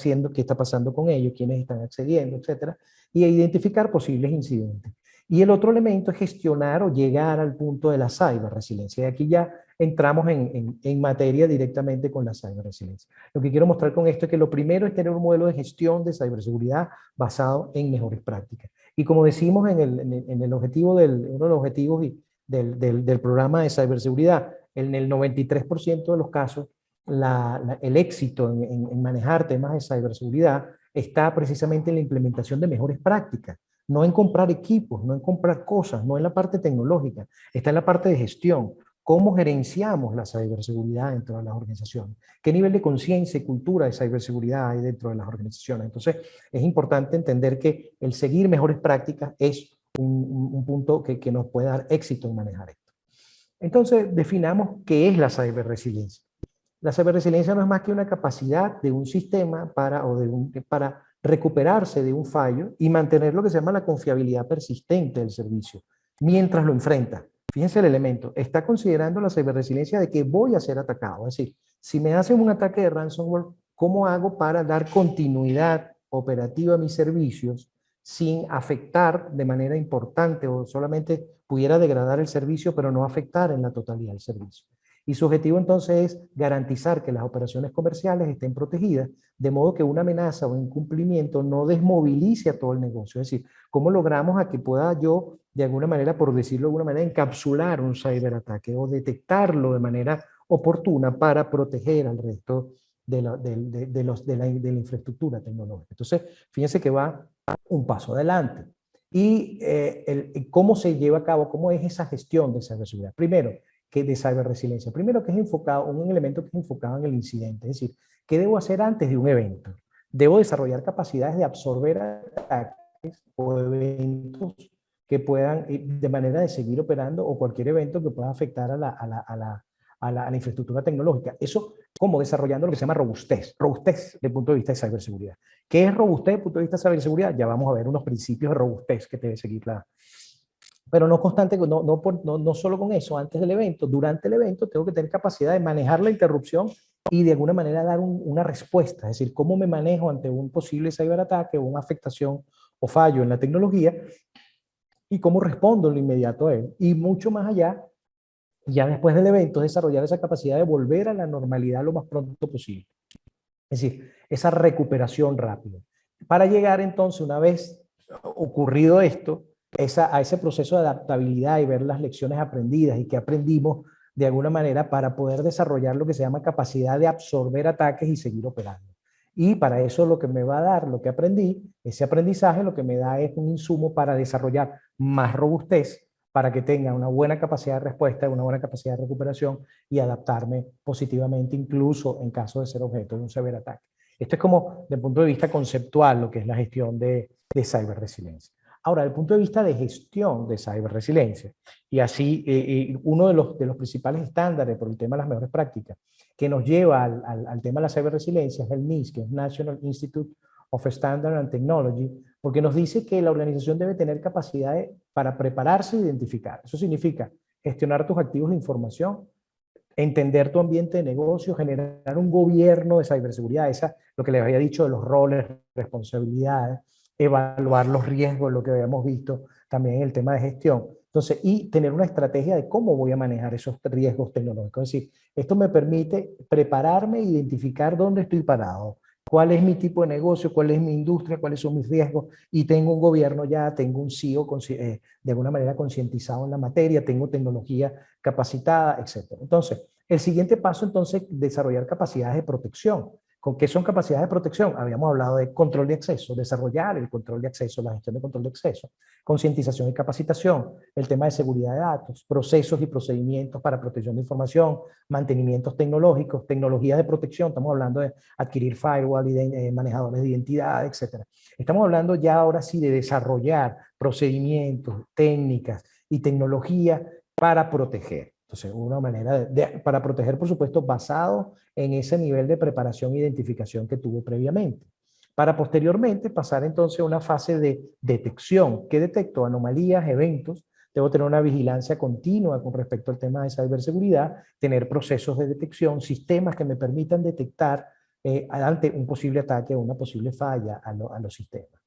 pasando con ellos, quiénes están accediendo, etcétera, y identificar posibles incidentes. Y el otro elemento es gestionar o llegar al punto de la ciberresiliencia. Y aquí ya entramos en materia directamente con la ciberresiliencia. Lo que quiero mostrar con esto es que lo primero es tener un modelo de gestión de ciberseguridad basado en mejores prácticas. Y como decimos en el objetivo uno de los objetivos del programa de ciberseguridad, en el 93% de los casos, el éxito en manejar temas de ciberseguridad está precisamente en la implementación de mejores prácticas. No en comprar equipos, no en comprar cosas, no en la parte tecnológica, está en la parte de gestión. ¿Cómo gerenciamos la ciberseguridad dentro de las organizaciones? ¿Qué nivel de conciencia y cultura de ciberseguridad hay dentro de las organizaciones? Entonces, es importante entender que el seguir mejores prácticas es un punto que nos puede dar éxito en manejar esto. Entonces, definamos qué es la ciberresiliencia. La ciberresiliencia no es más que una capacidad de un sistema para recuperarse de un fallo y mantener lo que se llama la confiabilidad persistente del servicio mientras lo enfrenta. Fíjense el elemento, está considerando la ciberresiliencia de que voy a ser atacado. Es decir, si me hacen un ataque de ransomware, ¿cómo hago para dar continuidad operativa a mis servicios sin afectar de manera importante o solamente pudiera degradar el servicio, pero no afectar en la totalidad del servicio? Y su objetivo entonces es garantizar que las operaciones comerciales estén protegidas, de modo que una amenaza o incumplimiento no desmovilice a todo el negocio. Es decir, ¿cómo logramos a que pueda yo, de alguna manera, por decirlo de alguna manera, encapsular un ciberataque o detectarlo de manera oportuna para proteger al resto de la infraestructura tecnológica? Entonces, fíjense que va un paso adelante. Y cómo se lleva a cabo, cómo es esa gestión de ciberseguridad. Primero, que de ciberresiliencia. Primero, que es enfocado, un elemento que es enfocado en el incidente, es decir, ¿qué debo hacer antes de un evento? Debo desarrollar capacidades de absorber ataques o eventos que puedan, de manera de seguir operando, o cualquier evento que pueda afectar a la infraestructura tecnológica. Eso como desarrollando lo que se llama robustez. Robustez desde el punto de vista de ciberseguridad. ¿Qué es robustez desde el punto de vista de ciberseguridad? Ya vamos a ver unos principios de robustez que debe seguir pero no constante, no solo con eso, antes del evento, durante el evento tengo que tener capacidad de manejar la interrupción y de alguna manera dar una respuesta, es decir, cómo me manejo ante un posible ciberataque o una afectación o fallo en la tecnología y cómo respondo en lo inmediato a él. Y mucho más allá, ya después del evento, desarrollar esa capacidad de volver a la normalidad lo más pronto posible. Es decir, esa recuperación rápida. Para llegar entonces, una vez ocurrido esto, a ese proceso de adaptabilidad y ver las lecciones aprendidas y que aprendimos de alguna manera para poder desarrollar lo que se llama capacidad de absorber ataques y seguir operando. Y para eso lo que me va a dar, lo que aprendí, ese aprendizaje lo que me da es un insumo para desarrollar más robustez, para que tenga una buena capacidad de respuesta, una buena capacidad de recuperación y adaptarme positivamente incluso en caso de ser objeto de un ciberataque. Esto es como, desde el punto de vista conceptual, lo que es la gestión de ciberresiliencia. Ahora, desde el punto de vista de gestión de ciberresiliencia, y así uno de los principales estándares por el tema de las mejores prácticas que nos lleva al tema de la ciberresiliencia es el NIST, que es National Institute of Standards and Technology, porque nos dice que la organización debe tener capacidades para prepararse e identificar. Eso significa gestionar tus activos de información, entender tu ambiente de negocio, generar un gobierno de ciberseguridad, lo que les había dicho de los roles, responsabilidades, evaluar los riesgos, lo que habíamos visto también en el tema de gestión. Entonces, y tener una estrategia de cómo voy a manejar esos riesgos tecnológicos. Es decir, esto me permite prepararme e identificar dónde estoy parado, cuál es mi tipo de negocio, cuál es mi industria, cuáles son mis riesgos, y tengo un gobierno ya, tengo un CEO de alguna manera concientizado en la materia, tengo tecnología capacitada, etc. Entonces, el siguiente paso, entonces, desarrollar capacidades de protección. ¿Con qué son capacidades de protección? Habíamos hablado de control de acceso, desarrollar el control de acceso, la gestión de control de acceso, concientización y capacitación, el tema de seguridad de datos, procesos y procedimientos para protección de información, mantenimientos tecnológicos, tecnologías de protección, estamos hablando de adquirir firewall, manejadores de identidad, etc. Estamos hablando ya ahora sí de desarrollar procedimientos, técnicas y tecnología para proteger. Entonces, una manera para proteger, por supuesto, basado en ese nivel de preparación e identificación que tuve previamente. Para posteriormente pasar entonces a una fase de detección. ¿Qué detecto? Anomalías, eventos. Debo tener una vigilancia continua con respecto al tema de ciberseguridad, tener procesos de detección, sistemas que me permitan detectar ante un posible ataque o una posible falla a los sistemas.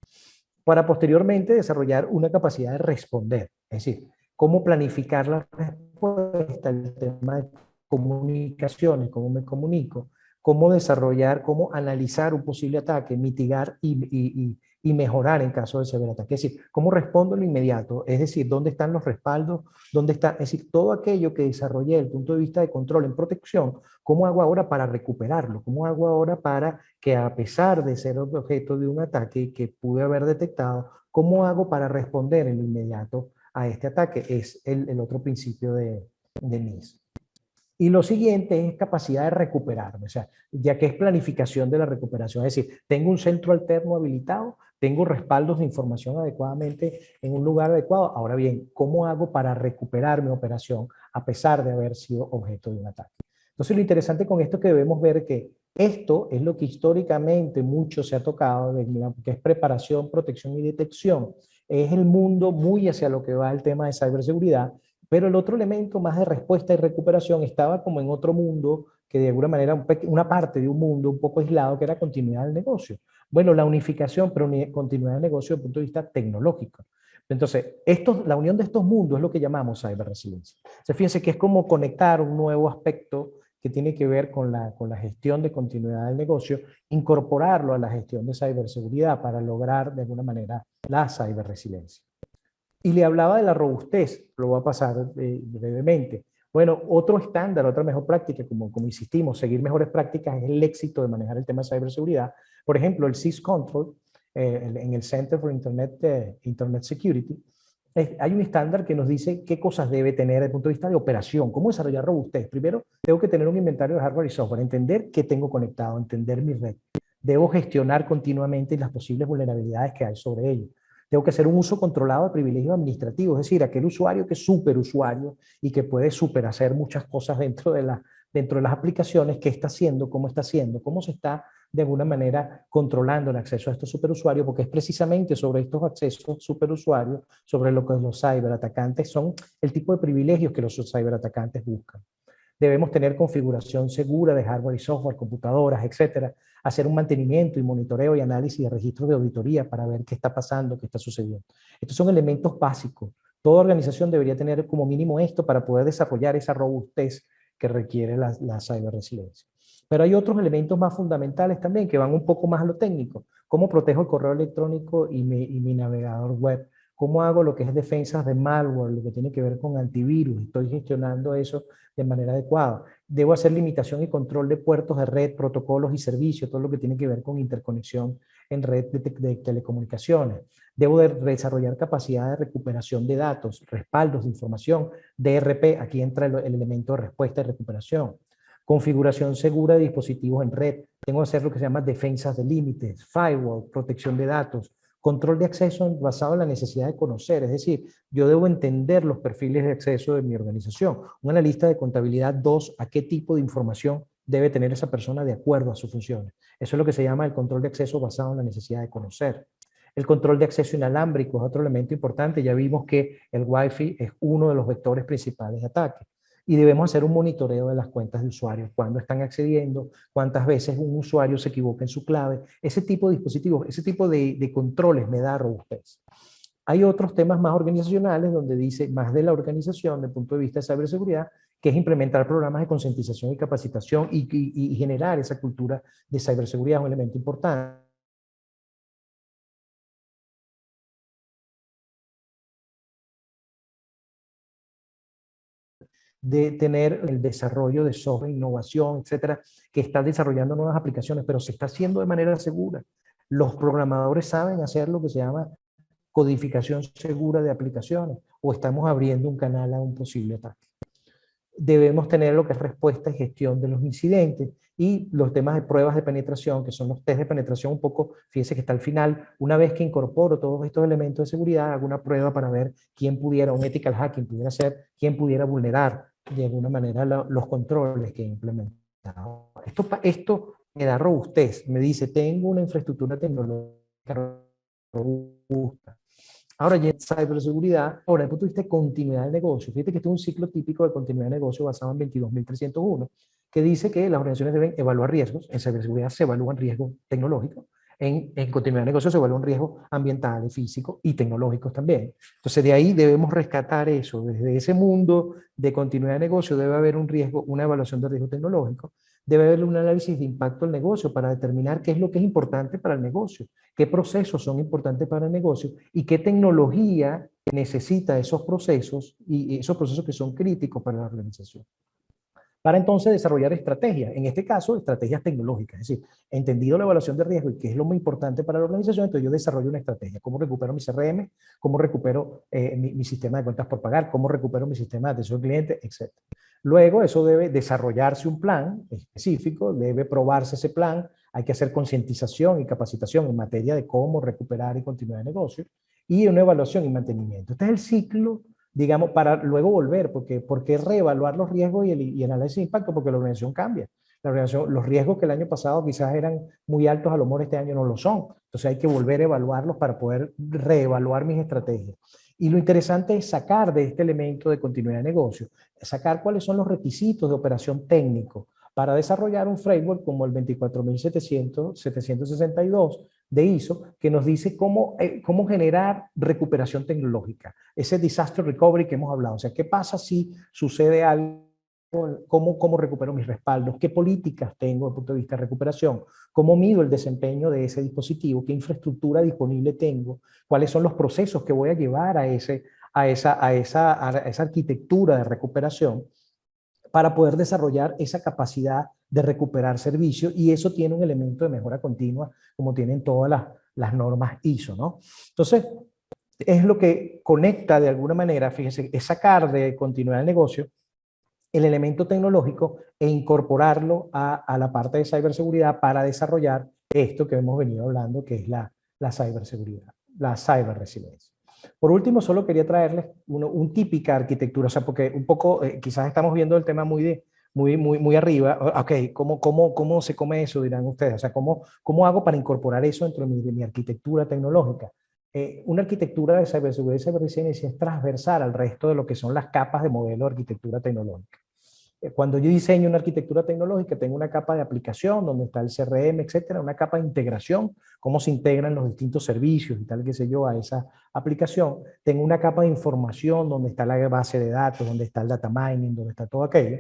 Para posteriormente desarrollar una capacidad de responder, es decir, cómo planificar la respuesta, el tema de comunicaciones, cómo me comunico, cómo desarrollar, cómo analizar un posible ataque, mitigar y mejorar en caso de ciberataque. Es decir, cómo respondo en lo inmediato, es decir, dónde están los respaldos, dónde está, es decir, todo aquello que desarrollé desde el punto de vista de control en protección, cómo hago ahora para recuperarlo, cómo hago ahora para que a pesar de ser objeto de un ataque que pude haber detectado, cómo hago para responder en lo inmediato a este ataque. Es el otro principio de NIST. Y lo siguiente es capacidad de recuperarme, o sea, ya que es planificación de la recuperación, es decir, tengo un centro alterno habilitado, tengo respaldos de información adecuadamente en un lugar adecuado. Ahora bien, ¿cómo hago para recuperar mi operación a pesar de haber sido objeto de un ataque? Entonces lo interesante con esto es que debemos ver que esto es lo que históricamente mucho se ha tocado, que es preparación, protección y detección. Es el mundo muy hacia lo que va el tema de ciberseguridad, pero el otro elemento más de respuesta y recuperación estaba como en otro mundo, que de alguna manera una parte de un mundo un poco aislado, que era continuidad del negocio. Bueno, la unificación, pero continuidad del negocio desde el punto de vista tecnológico. Entonces, la unión de estos mundos es lo que llamamos ciberresiliencia. O sea, fíjense que es como conectar un nuevo aspecto que tiene que ver con la gestión de continuidad del negocio, incorporarlo a la gestión de ciberseguridad para lograr de alguna manera la ciberresiliencia. Y le hablaba de la robustez, lo voy a pasar brevemente. Bueno, otro estándar, otra mejor práctica, como insistimos, seguir mejores prácticas es el éxito de manejar el tema de ciberseguridad. Por ejemplo, el syscontrol, en el Center for Internet Security, hay un estándar que nos dice qué cosas debe tener desde el punto de vista de operación, cómo desarrollar robustez. Primero, tengo que tener un inventario de hardware y software, entender qué tengo conectado, entender mi red. Debo gestionar continuamente las posibles vulnerabilidades que hay sobre ello. Tengo que hacer un uso controlado de privilegios administrativos, es decir, aquel usuario que es superusuario y que puede superhacer muchas cosas dentro de las aplicaciones, qué está haciendo, cómo se está de alguna manera controlando el acceso a estos superusuarios, porque es precisamente sobre estos accesos superusuarios, sobre lo que los ciberatacantes son, el tipo de privilegios que los ciberatacantes buscan. Debemos tener configuración segura de hardware y software, computadoras, etcétera. Hacer un mantenimiento y monitoreo y análisis de registros de auditoría para ver qué está pasando, qué está sucediendo. Estos son elementos básicos. Toda organización debería tener como mínimo esto para poder desarrollar esa robustez que requiere la ciberresiliencia. Pero hay otros elementos más fundamentales también que van un poco más a lo técnico. ¿Cómo protejo el correo electrónico y mi navegador web? ¿Cómo hago lo que es defensas de malware, lo que tiene que ver con antivirus? Estoy gestionando eso de manera adecuada. Debo hacer limitación y control de puertos de red, protocolos y servicios, todo lo que tiene que ver con interconexión en red de telecomunicaciones. Debo de desarrollar capacidad de recuperación de datos, respaldos de información, DRP, aquí entra el elemento de respuesta y recuperación. Configuración segura de dispositivos en red. Tengo que hacer lo que se llama defensas de límites, firewall, protección de datos, control de acceso basado en la necesidad de conocer, es decir, yo debo entender los perfiles de acceso de mi organización. Un analista de contabilidad 2, a qué tipo de información debe tener esa persona de acuerdo a sus funciones. Eso es lo que se llama el control de acceso basado en la necesidad de conocer. El control de acceso inalámbrico es otro elemento importante. Ya vimos que el Wi-Fi es uno de los vectores principales de ataque. Y debemos hacer un monitoreo de las cuentas de usuarios, cuándo están accediendo, cuántas veces un usuario se equivoca en su clave. Ese tipo de dispositivos, ese tipo de controles me da robustez. Hay otros temas más organizacionales donde dice más de la organización desde el punto de vista de ciberseguridad, que es implementar programas de concientización y capacitación y generar esa cultura de ciberseguridad, es un elemento importante. De tener el desarrollo de software, innovación, etcétera, que está desarrollando nuevas aplicaciones, pero se está haciendo de manera segura. Los programadores saben hacer lo que se llama codificación segura de aplicaciones, o estamos abriendo un canal a un posible ataque. Debemos tener lo que es respuesta y gestión de los incidentes y los temas de pruebas de penetración, que son los test de penetración un poco, fíjense que está al final, una vez que incorporo todos estos elementos de seguridad, hago una prueba para ver quién pudiera, un ethical hacking pudiera ser, quién pudiera vulnerar de alguna manera los controles que he implementado. Esto me da robustez, me dice, tengo una infraestructura tecnológica robusta. Ahora ya en ciberseguridad, ahora desde el punto de vista de continuidad de negocio, fíjate que este es un ciclo típico de continuidad de negocio basado en 22.301, que dice que las organizaciones deben evaluar riesgos, en ciberseguridad se evalúan riesgos tecnológicos, en continuidad de negocio se evalúan riesgos ambientales, físicos y tecnológicos también. Entonces de ahí debemos rescatar eso, desde ese mundo de continuidad de negocio debe haber un riesgo, una evaluación de riesgo tecnológico, debe haber un análisis de impacto al negocio para determinar qué es lo que es importante para el negocio, qué procesos son importantes para el negocio y qué tecnología necesita esos procesos y esos procesos que son críticos para la organización. Para entonces desarrollar estrategias, en este caso estrategias tecnológicas, es decir, entendido la evaluación de riesgo y qué es lo muy importante para la organización, entonces yo desarrollo una estrategia, cómo recupero mi CRM, cómo recupero mi sistema de cuentas por pagar, cómo recupero mi sistema de atención al cliente, etc. Luego eso debe desarrollarse un plan específico, debe probarse ese plan, hay que hacer concientización y capacitación en materia de cómo recuperar y continuar el negocio, y una evaluación y mantenimiento. Este es el ciclo digamos, para luego volver, porque ¿por qué reevaluar los riesgos y el análisis de impacto? Porque la organización cambia. La organización, los riesgos que el año pasado quizás eran muy altos, a lo mejor este año no lo son. Entonces hay que volver a evaluarlos para poder reevaluar mis estrategias. Y lo interesante es sacar de este elemento de continuidad de negocio, sacar cuáles son los requisitos de operación técnico para desarrollar un framework como el 24762 de ISO, que nos dice cómo generar recuperación tecnológica, ese disaster recovery que hemos hablado. O sea, ¿qué pasa si sucede algo? ¿Cómo recupero mis respaldos? ¿Qué políticas tengo desde el punto de vista de recuperación? ¿Cómo mido el desempeño de ese dispositivo? ¿Qué infraestructura disponible tengo? ¿Cuáles son los procesos que voy a llevar a esa arquitectura de recuperación para poder desarrollar esa capacidad de recuperar servicios? Y eso tiene un elemento de mejora continua, como tienen todas las normas ISO, ¿no? Entonces, es lo que conecta de alguna manera, fíjense, es sacar de continuidad del negocio el elemento tecnológico e incorporarlo a la parte de ciberseguridad para desarrollar esto que hemos venido hablando, que es la ciberseguridad, la ciberresiliencia. Por último, solo quería traerles un típica arquitectura, o sea, porque un poco, quizás estamos viendo el tema muy arriba. Ok, ¿cómo se come eso? Dirán ustedes. O sea, ¿cómo hago para incorporar eso dentro de mi arquitectura tecnológica? Una arquitectura de ciberseguridad y ciberresiliencia es transversal al resto de lo que son las capas de modelo de arquitectura tecnológica. Cuando yo diseño una arquitectura tecnológica, tengo una capa de aplicación donde está el CRM, etcétera, una capa de integración, cómo se integran los distintos servicios y tal, qué sé yo, a esa aplicación. Tengo una capa de información donde está la base de datos, donde está el data mining, donde está todo aquello.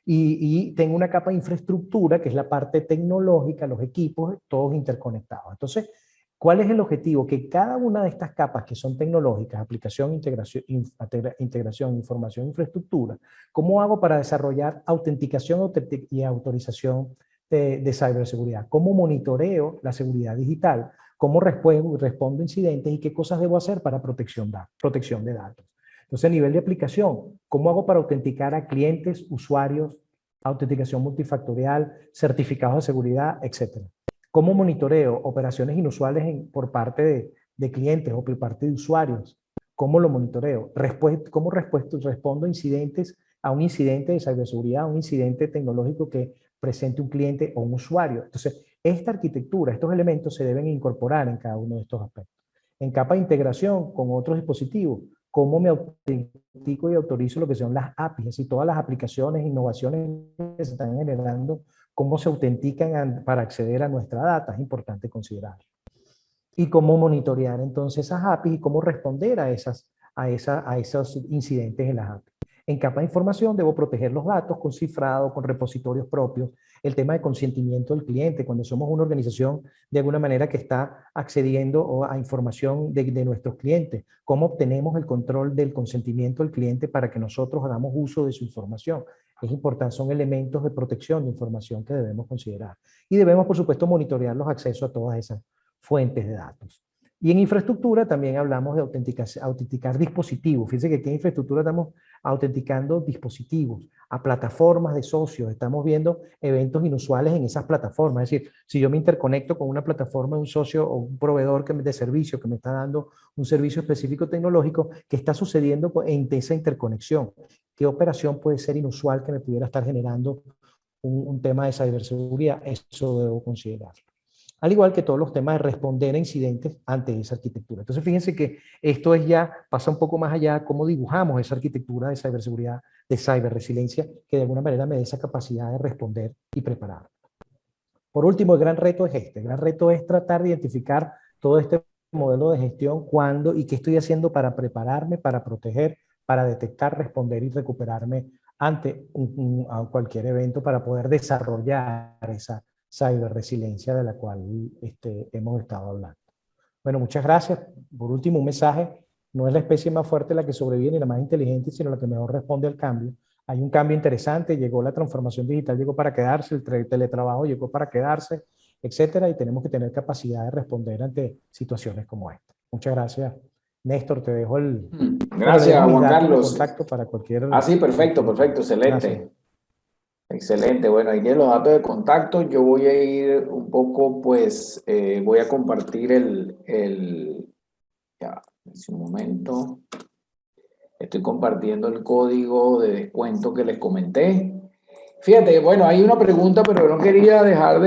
Y tengo una capa de infraestructura, que es la parte tecnológica, los equipos, todos interconectados. Entonces, ¿cuál es el objetivo? Que cada una de estas capas que son tecnológicas, aplicación, integración, información, infraestructura, ¿cómo hago para desarrollar autenticación y autorización de ciberseguridad? ¿Cómo monitoreo la seguridad digital? ¿Cómo respondo a incidentes y qué cosas debo hacer para protección de datos? Entonces, a nivel de aplicación, ¿cómo hago para autenticar a clientes, usuarios, autenticación multifactorial, certificados de seguridad, etcétera? ¿Cómo monitoreo operaciones inusuales por parte de clientes o por parte de usuarios? ¿Cómo lo monitoreo? ¿Cómo respondo a un incidente de ciberseguridad, a un incidente tecnológico que presente un cliente o un usuario? Entonces, esta arquitectura, estos elementos se deben incorporar en cada uno de estos aspectos. En capa de integración con otros dispositivos, ¿cómo me autentico y autorizo lo que son las APIs? Es decir, todas las aplicaciones, innovaciones que se están generando, cómo se autentican para acceder a nuestra data, es importante considerarlo. Y cómo monitorear entonces esas APIs y cómo responder a esos incidentes en las APIs. En capa de información debo proteger los datos con cifrado, con repositorios propios, el tema de consentimiento del cliente, cuando somos una organización de alguna manera que está accediendo a información de nuestros clientes, cómo obtenemos el control del consentimiento del cliente para que nosotros hagamos uso de su información. Es importante, son elementos de protección de información que debemos considerar. Y debemos, por supuesto, monitorear los accesos a todas esas fuentes de datos. Y en infraestructura también hablamos de autenticar dispositivos. Fíjense que aquí en infraestructura estamos autenticando dispositivos a plataformas de socios. Estamos viendo eventos inusuales en esas plataformas. Es decir, si yo me interconecto con una plataforma de un socio o un proveedor de servicio que me está dando un servicio específico tecnológico, ¿qué está sucediendo en esa interconexión? ¿Qué operación puede ser inusual que me pudiera estar generando un tema de ciberseguridad? Eso debo considerarlo. Al igual que todos los temas de responder a incidentes ante esa arquitectura. Entonces, fíjense que esto pasa un poco más allá, cómo dibujamos esa arquitectura de ciberseguridad, de ciberresiliencia, que de alguna manera me dé esa capacidad de responder y preparar. Por último, el gran reto es este. El gran reto es tratar de identificar todo este modelo de gestión, cuándo y qué estoy haciendo para prepararme, para proteger, para detectar, responder y recuperarme ante cualquier evento para poder desarrollar esa ciberresiliencia de la cual hemos estado hablando. Bueno, muchas gracias. Por último, un mensaje. No es la especie más fuerte la que sobrevive ni la más inteligente, sino la que mejor responde al cambio. Hay un cambio interesante, llegó la transformación digital, llegó para quedarse, el teletrabajo llegó para quedarse, etcétera, y tenemos que tener capacidad de responder ante situaciones como esta. Muchas gracias. Néstor, te dejo Gracias, Juan Carlos. Contacto para cualquier... Sí, perfecto, excelente. Gracias. Excelente, bueno, ahí tienen los datos de contacto. Yo voy a ir un poco, pues, voy a compartir ya, un momento. Estoy compartiendo el código de descuento que les comenté. Fíjate, bueno, hay una pregunta, pero no quería dejar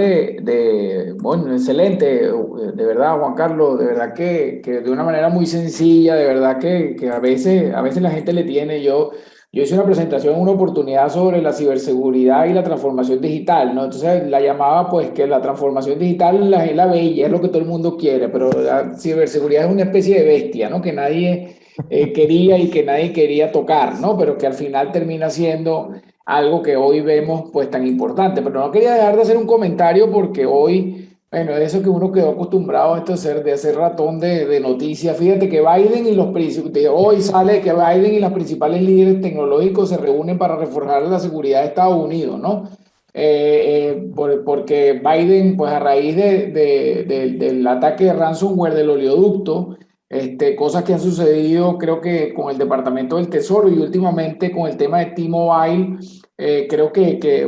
bueno, excelente, de verdad, Juan Carlos, de verdad que de una manera muy sencilla, de verdad que a veces la gente le tiene, yo hice una presentación, una oportunidad sobre la ciberseguridad y la transformación digital, ¿no? Entonces la llamaba pues que la transformación digital es la bella, es lo que todo el mundo quiere, pero la ciberseguridad es una especie de bestia, ¿no? Que nadie quería y que nadie quería tocar, ¿no? Pero que al final termina siendo algo que hoy vemos pues tan importante. Pero no quería dejar de hacer un comentario porque hoy, bueno, eso que uno quedó acostumbrado a esto de hacer ratón de noticias. Fíjate que Biden y los principales, hoy sale que Biden y los principales líderes tecnológicos se reúnen para reforzar la seguridad de Estados Unidos, ¿no? Porque Biden, pues a raíz del ataque de ransomware del oleoducto, cosas que han sucedido, creo que con el Departamento del Tesoro y últimamente con el tema de T-Mobile, creo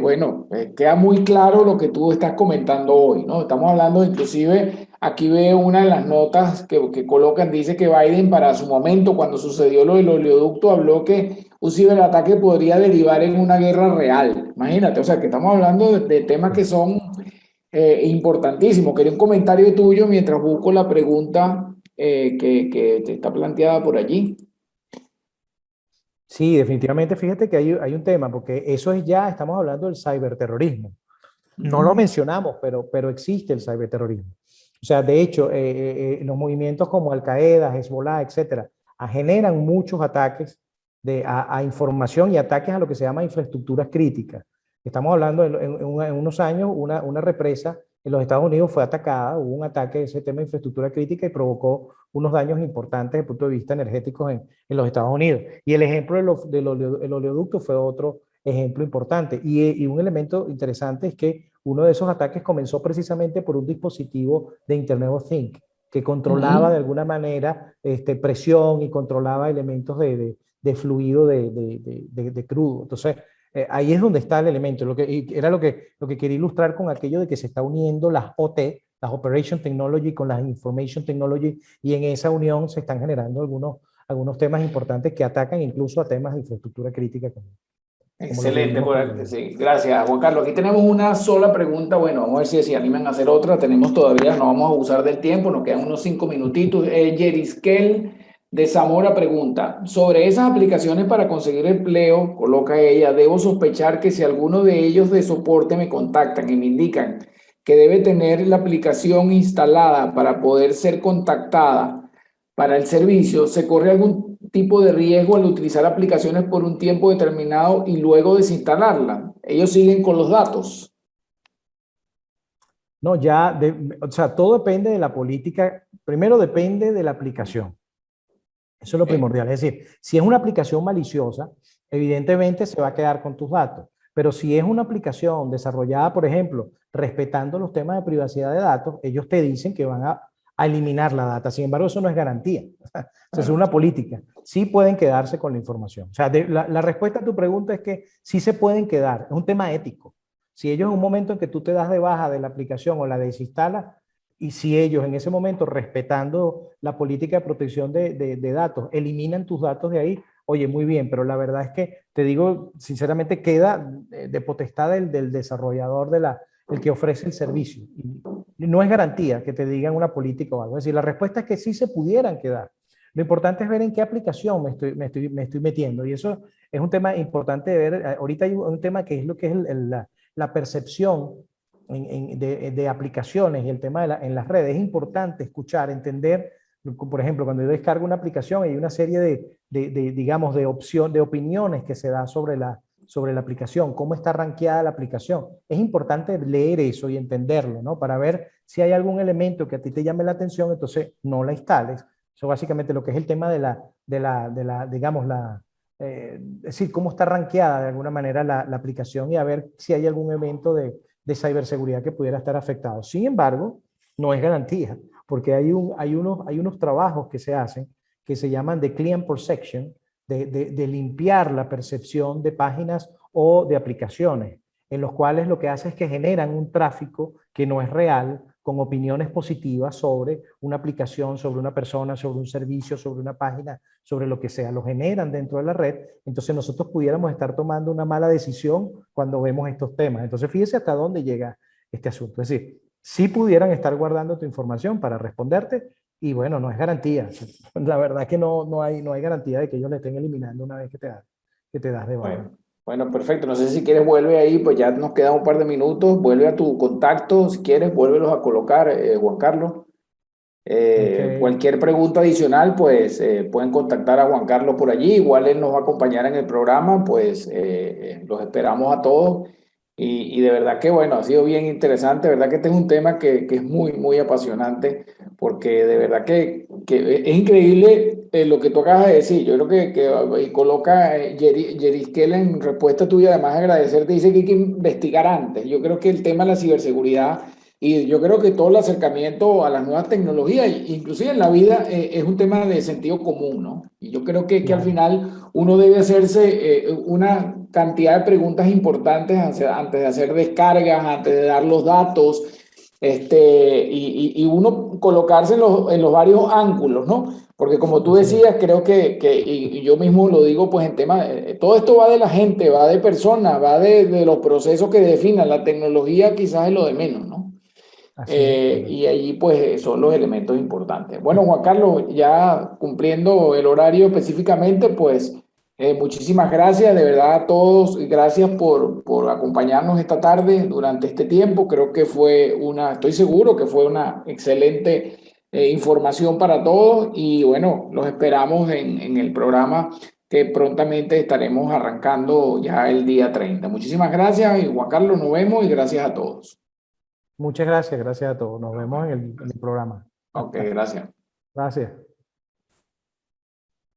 bueno, queda muy claro lo que tú estás comentando hoy, ¿no? Estamos hablando, inclusive, aquí veo una de las notas que colocan, dice que Biden para su momento, cuando sucedió lo del oleoducto, habló que un ciberataque podría derivar en una guerra real. Imagínate, o sea, que estamos hablando de temas que son importantísimos. Quería un comentario tuyo mientras busco la pregunta que te está planteada por allí. Sí, definitivamente, fíjate que hay un tema, porque eso es ya, estamos hablando del ciberterrorismo. No lo Ujú. mencionamos, pero existe el ciberterrorismo. O sea, de hecho, los movimientos como Al-Qaeda, Hezbollah, etcétera, generan muchos ataques a información y ataques a lo que se llama infraestructuras críticas. Estamos hablando en unos años, una represa en los Estados Unidos fue atacada, hubo un ataque a ese tema de infraestructura crítica y provocó unos daños importantes desde el punto de vista energético en los Estados Unidos. Y el ejemplo del oleoducto fue otro ejemplo importante. Y un elemento interesante es que uno de esos ataques comenzó precisamente por un dispositivo de Internet of Things que controlaba de Ujú. alguna manera presión y controlaba elementos de fluido de crudo. Entonces, ahí es donde está el elemento. Era lo que quería ilustrar con aquello de que se está uniendo las OT, las Operation Technology, con las Information Technology, y en esa unión se están generando algunos temas importantes que atacan incluso a temas de infraestructura crítica, como lo que Excelente, vimos con el... sí, gracias Juan Carlos. Aquí tenemos una sola pregunta, bueno, vamos a ver si animan a hacer otra, tenemos todavía, no vamos a abusar del tiempo, nos quedan unos 5 minutitos. Yeriskel de Zamora pregunta, sobre esas aplicaciones para conseguir empleo, coloca ella, debo sospechar que si alguno de ellos de soporte me contactan y me indican que debe tener la aplicación instalada para poder ser contactada para el servicio, ¿se corre algún tipo de riesgo al utilizar aplicaciones por un tiempo determinado y luego desinstalarla? Ellos siguen con los datos. No, ya, o sea, todo depende de la política. Primero depende de la aplicación. Eso es lo Ok. primordial. Es decir, si es una aplicación maliciosa, evidentemente se va a quedar con tus datos. Pero si es una aplicación desarrollada, por ejemplo, respetando los temas de privacidad de datos, ellos te dicen que van a eliminar la data. Sin embargo, eso no es garantía. Eso es Claro. una política. Sí pueden quedarse con la información. O sea, la respuesta a tu pregunta es que sí se pueden quedar. Es un tema ético. Si ellos en un momento en que tú te das de baja de la aplicación o la desinstalas, y si ellos en ese momento, respetando la política de protección de datos, eliminan tus datos de ahí, oye, muy bien, pero la verdad es que, te digo, sinceramente, queda de potestad del desarrollador, el que ofrece el servicio. Y no es garantía que te digan una política o algo. Es decir, la respuesta es que sí se pudieran quedar. Lo importante es ver en qué aplicación me estoy metiendo. Y eso es un tema importante de ver. Ahorita hay un tema que es lo que es la percepción de aplicaciones y el tema en las redes. Es importante escuchar, entender, por ejemplo, cuando yo descargo una aplicación hay una serie digamos, de opiniones que se da sobre la aplicación, cómo está rankeada la aplicación. Es importante leer eso y entenderlo, ¿no? Para ver si hay algún elemento que a ti te llame la atención, entonces no la instales. Eso básicamente lo que es el tema digamos, es decir, cómo está rankeada de alguna manera la aplicación y a ver si hay algún evento de ciberseguridad que pudiera estar afectado. Sin embargo, no es garantía, porque hay unos trabajos que se hacen que se llaman de client perception, de limpiar la percepción de páginas o de aplicaciones. en los cuales lo que hace es que generan un tráfico que no es real, con opiniones positivas sobre una aplicación, sobre una persona, sobre un servicio, sobre una página, sobre lo que sea, lo generan dentro de la red, entonces nosotros pudiéramos estar tomando una mala decisión cuando vemos estos temas. Entonces fíjese hasta dónde llega este asunto. Es decir, sí pudieran estar guardando tu información para responderte, y bueno, no es garantía. La verdad que no hay garantía de que ellos le estén eliminando una vez que te das de baja. Bueno, perfecto. No sé si quieres vuelve ahí, pues ya nos quedan un par de minutos. Vuelve a tu contacto, si quieres, vuélvelos a colocar, Juan Carlos. Ok. Cualquier pregunta adicional, pues pueden contactar a Juan Carlos por allí. Igual él nos va a acompañar en el programa, pues los esperamos a todos. Y de verdad que, bueno, ha sido bien interesante. De verdad que este es un tema que es muy, muy apasionante, porque de verdad que es increíble lo que tú acabas de decir. Yo creo que y coloca Yeriskel en respuesta tuya, además de agradecerte, dice que hay que investigar antes. Yo creo que el tema de la ciberseguridad y yo creo que todo el acercamiento a las nuevas tecnologías, inclusive en la vida, es un tema de sentido común, ¿no? Y yo creo que al Claro. final uno debe hacerse una cantidad de preguntas importantes antes de hacer descargas, antes de dar los datos, y uno colocarse en los varios ángulos, ¿no? Porque como tú Así es. decías, creo y yo mismo lo digo, pues en tema, todo esto va de la gente, va de personas, va de los procesos que definan, la tecnología quizás es lo de menos, ¿no? Así es, correcto. Y allí pues son los elementos importantes. Bueno, Juan Carlos, ya cumpliendo el horario específicamente, pues muchísimas gracias de verdad a todos y gracias por acompañarnos esta tarde durante este tiempo. Creo que estoy seguro que fue una excelente información para todos y bueno, los esperamos en el programa que prontamente estaremos arrancando ya el día 30. Muchísimas gracias y Juan Carlos, nos vemos y gracias a todos. Muchas gracias, gracias a todos. Nos vemos en el programa. Ok, gracias. Gracias.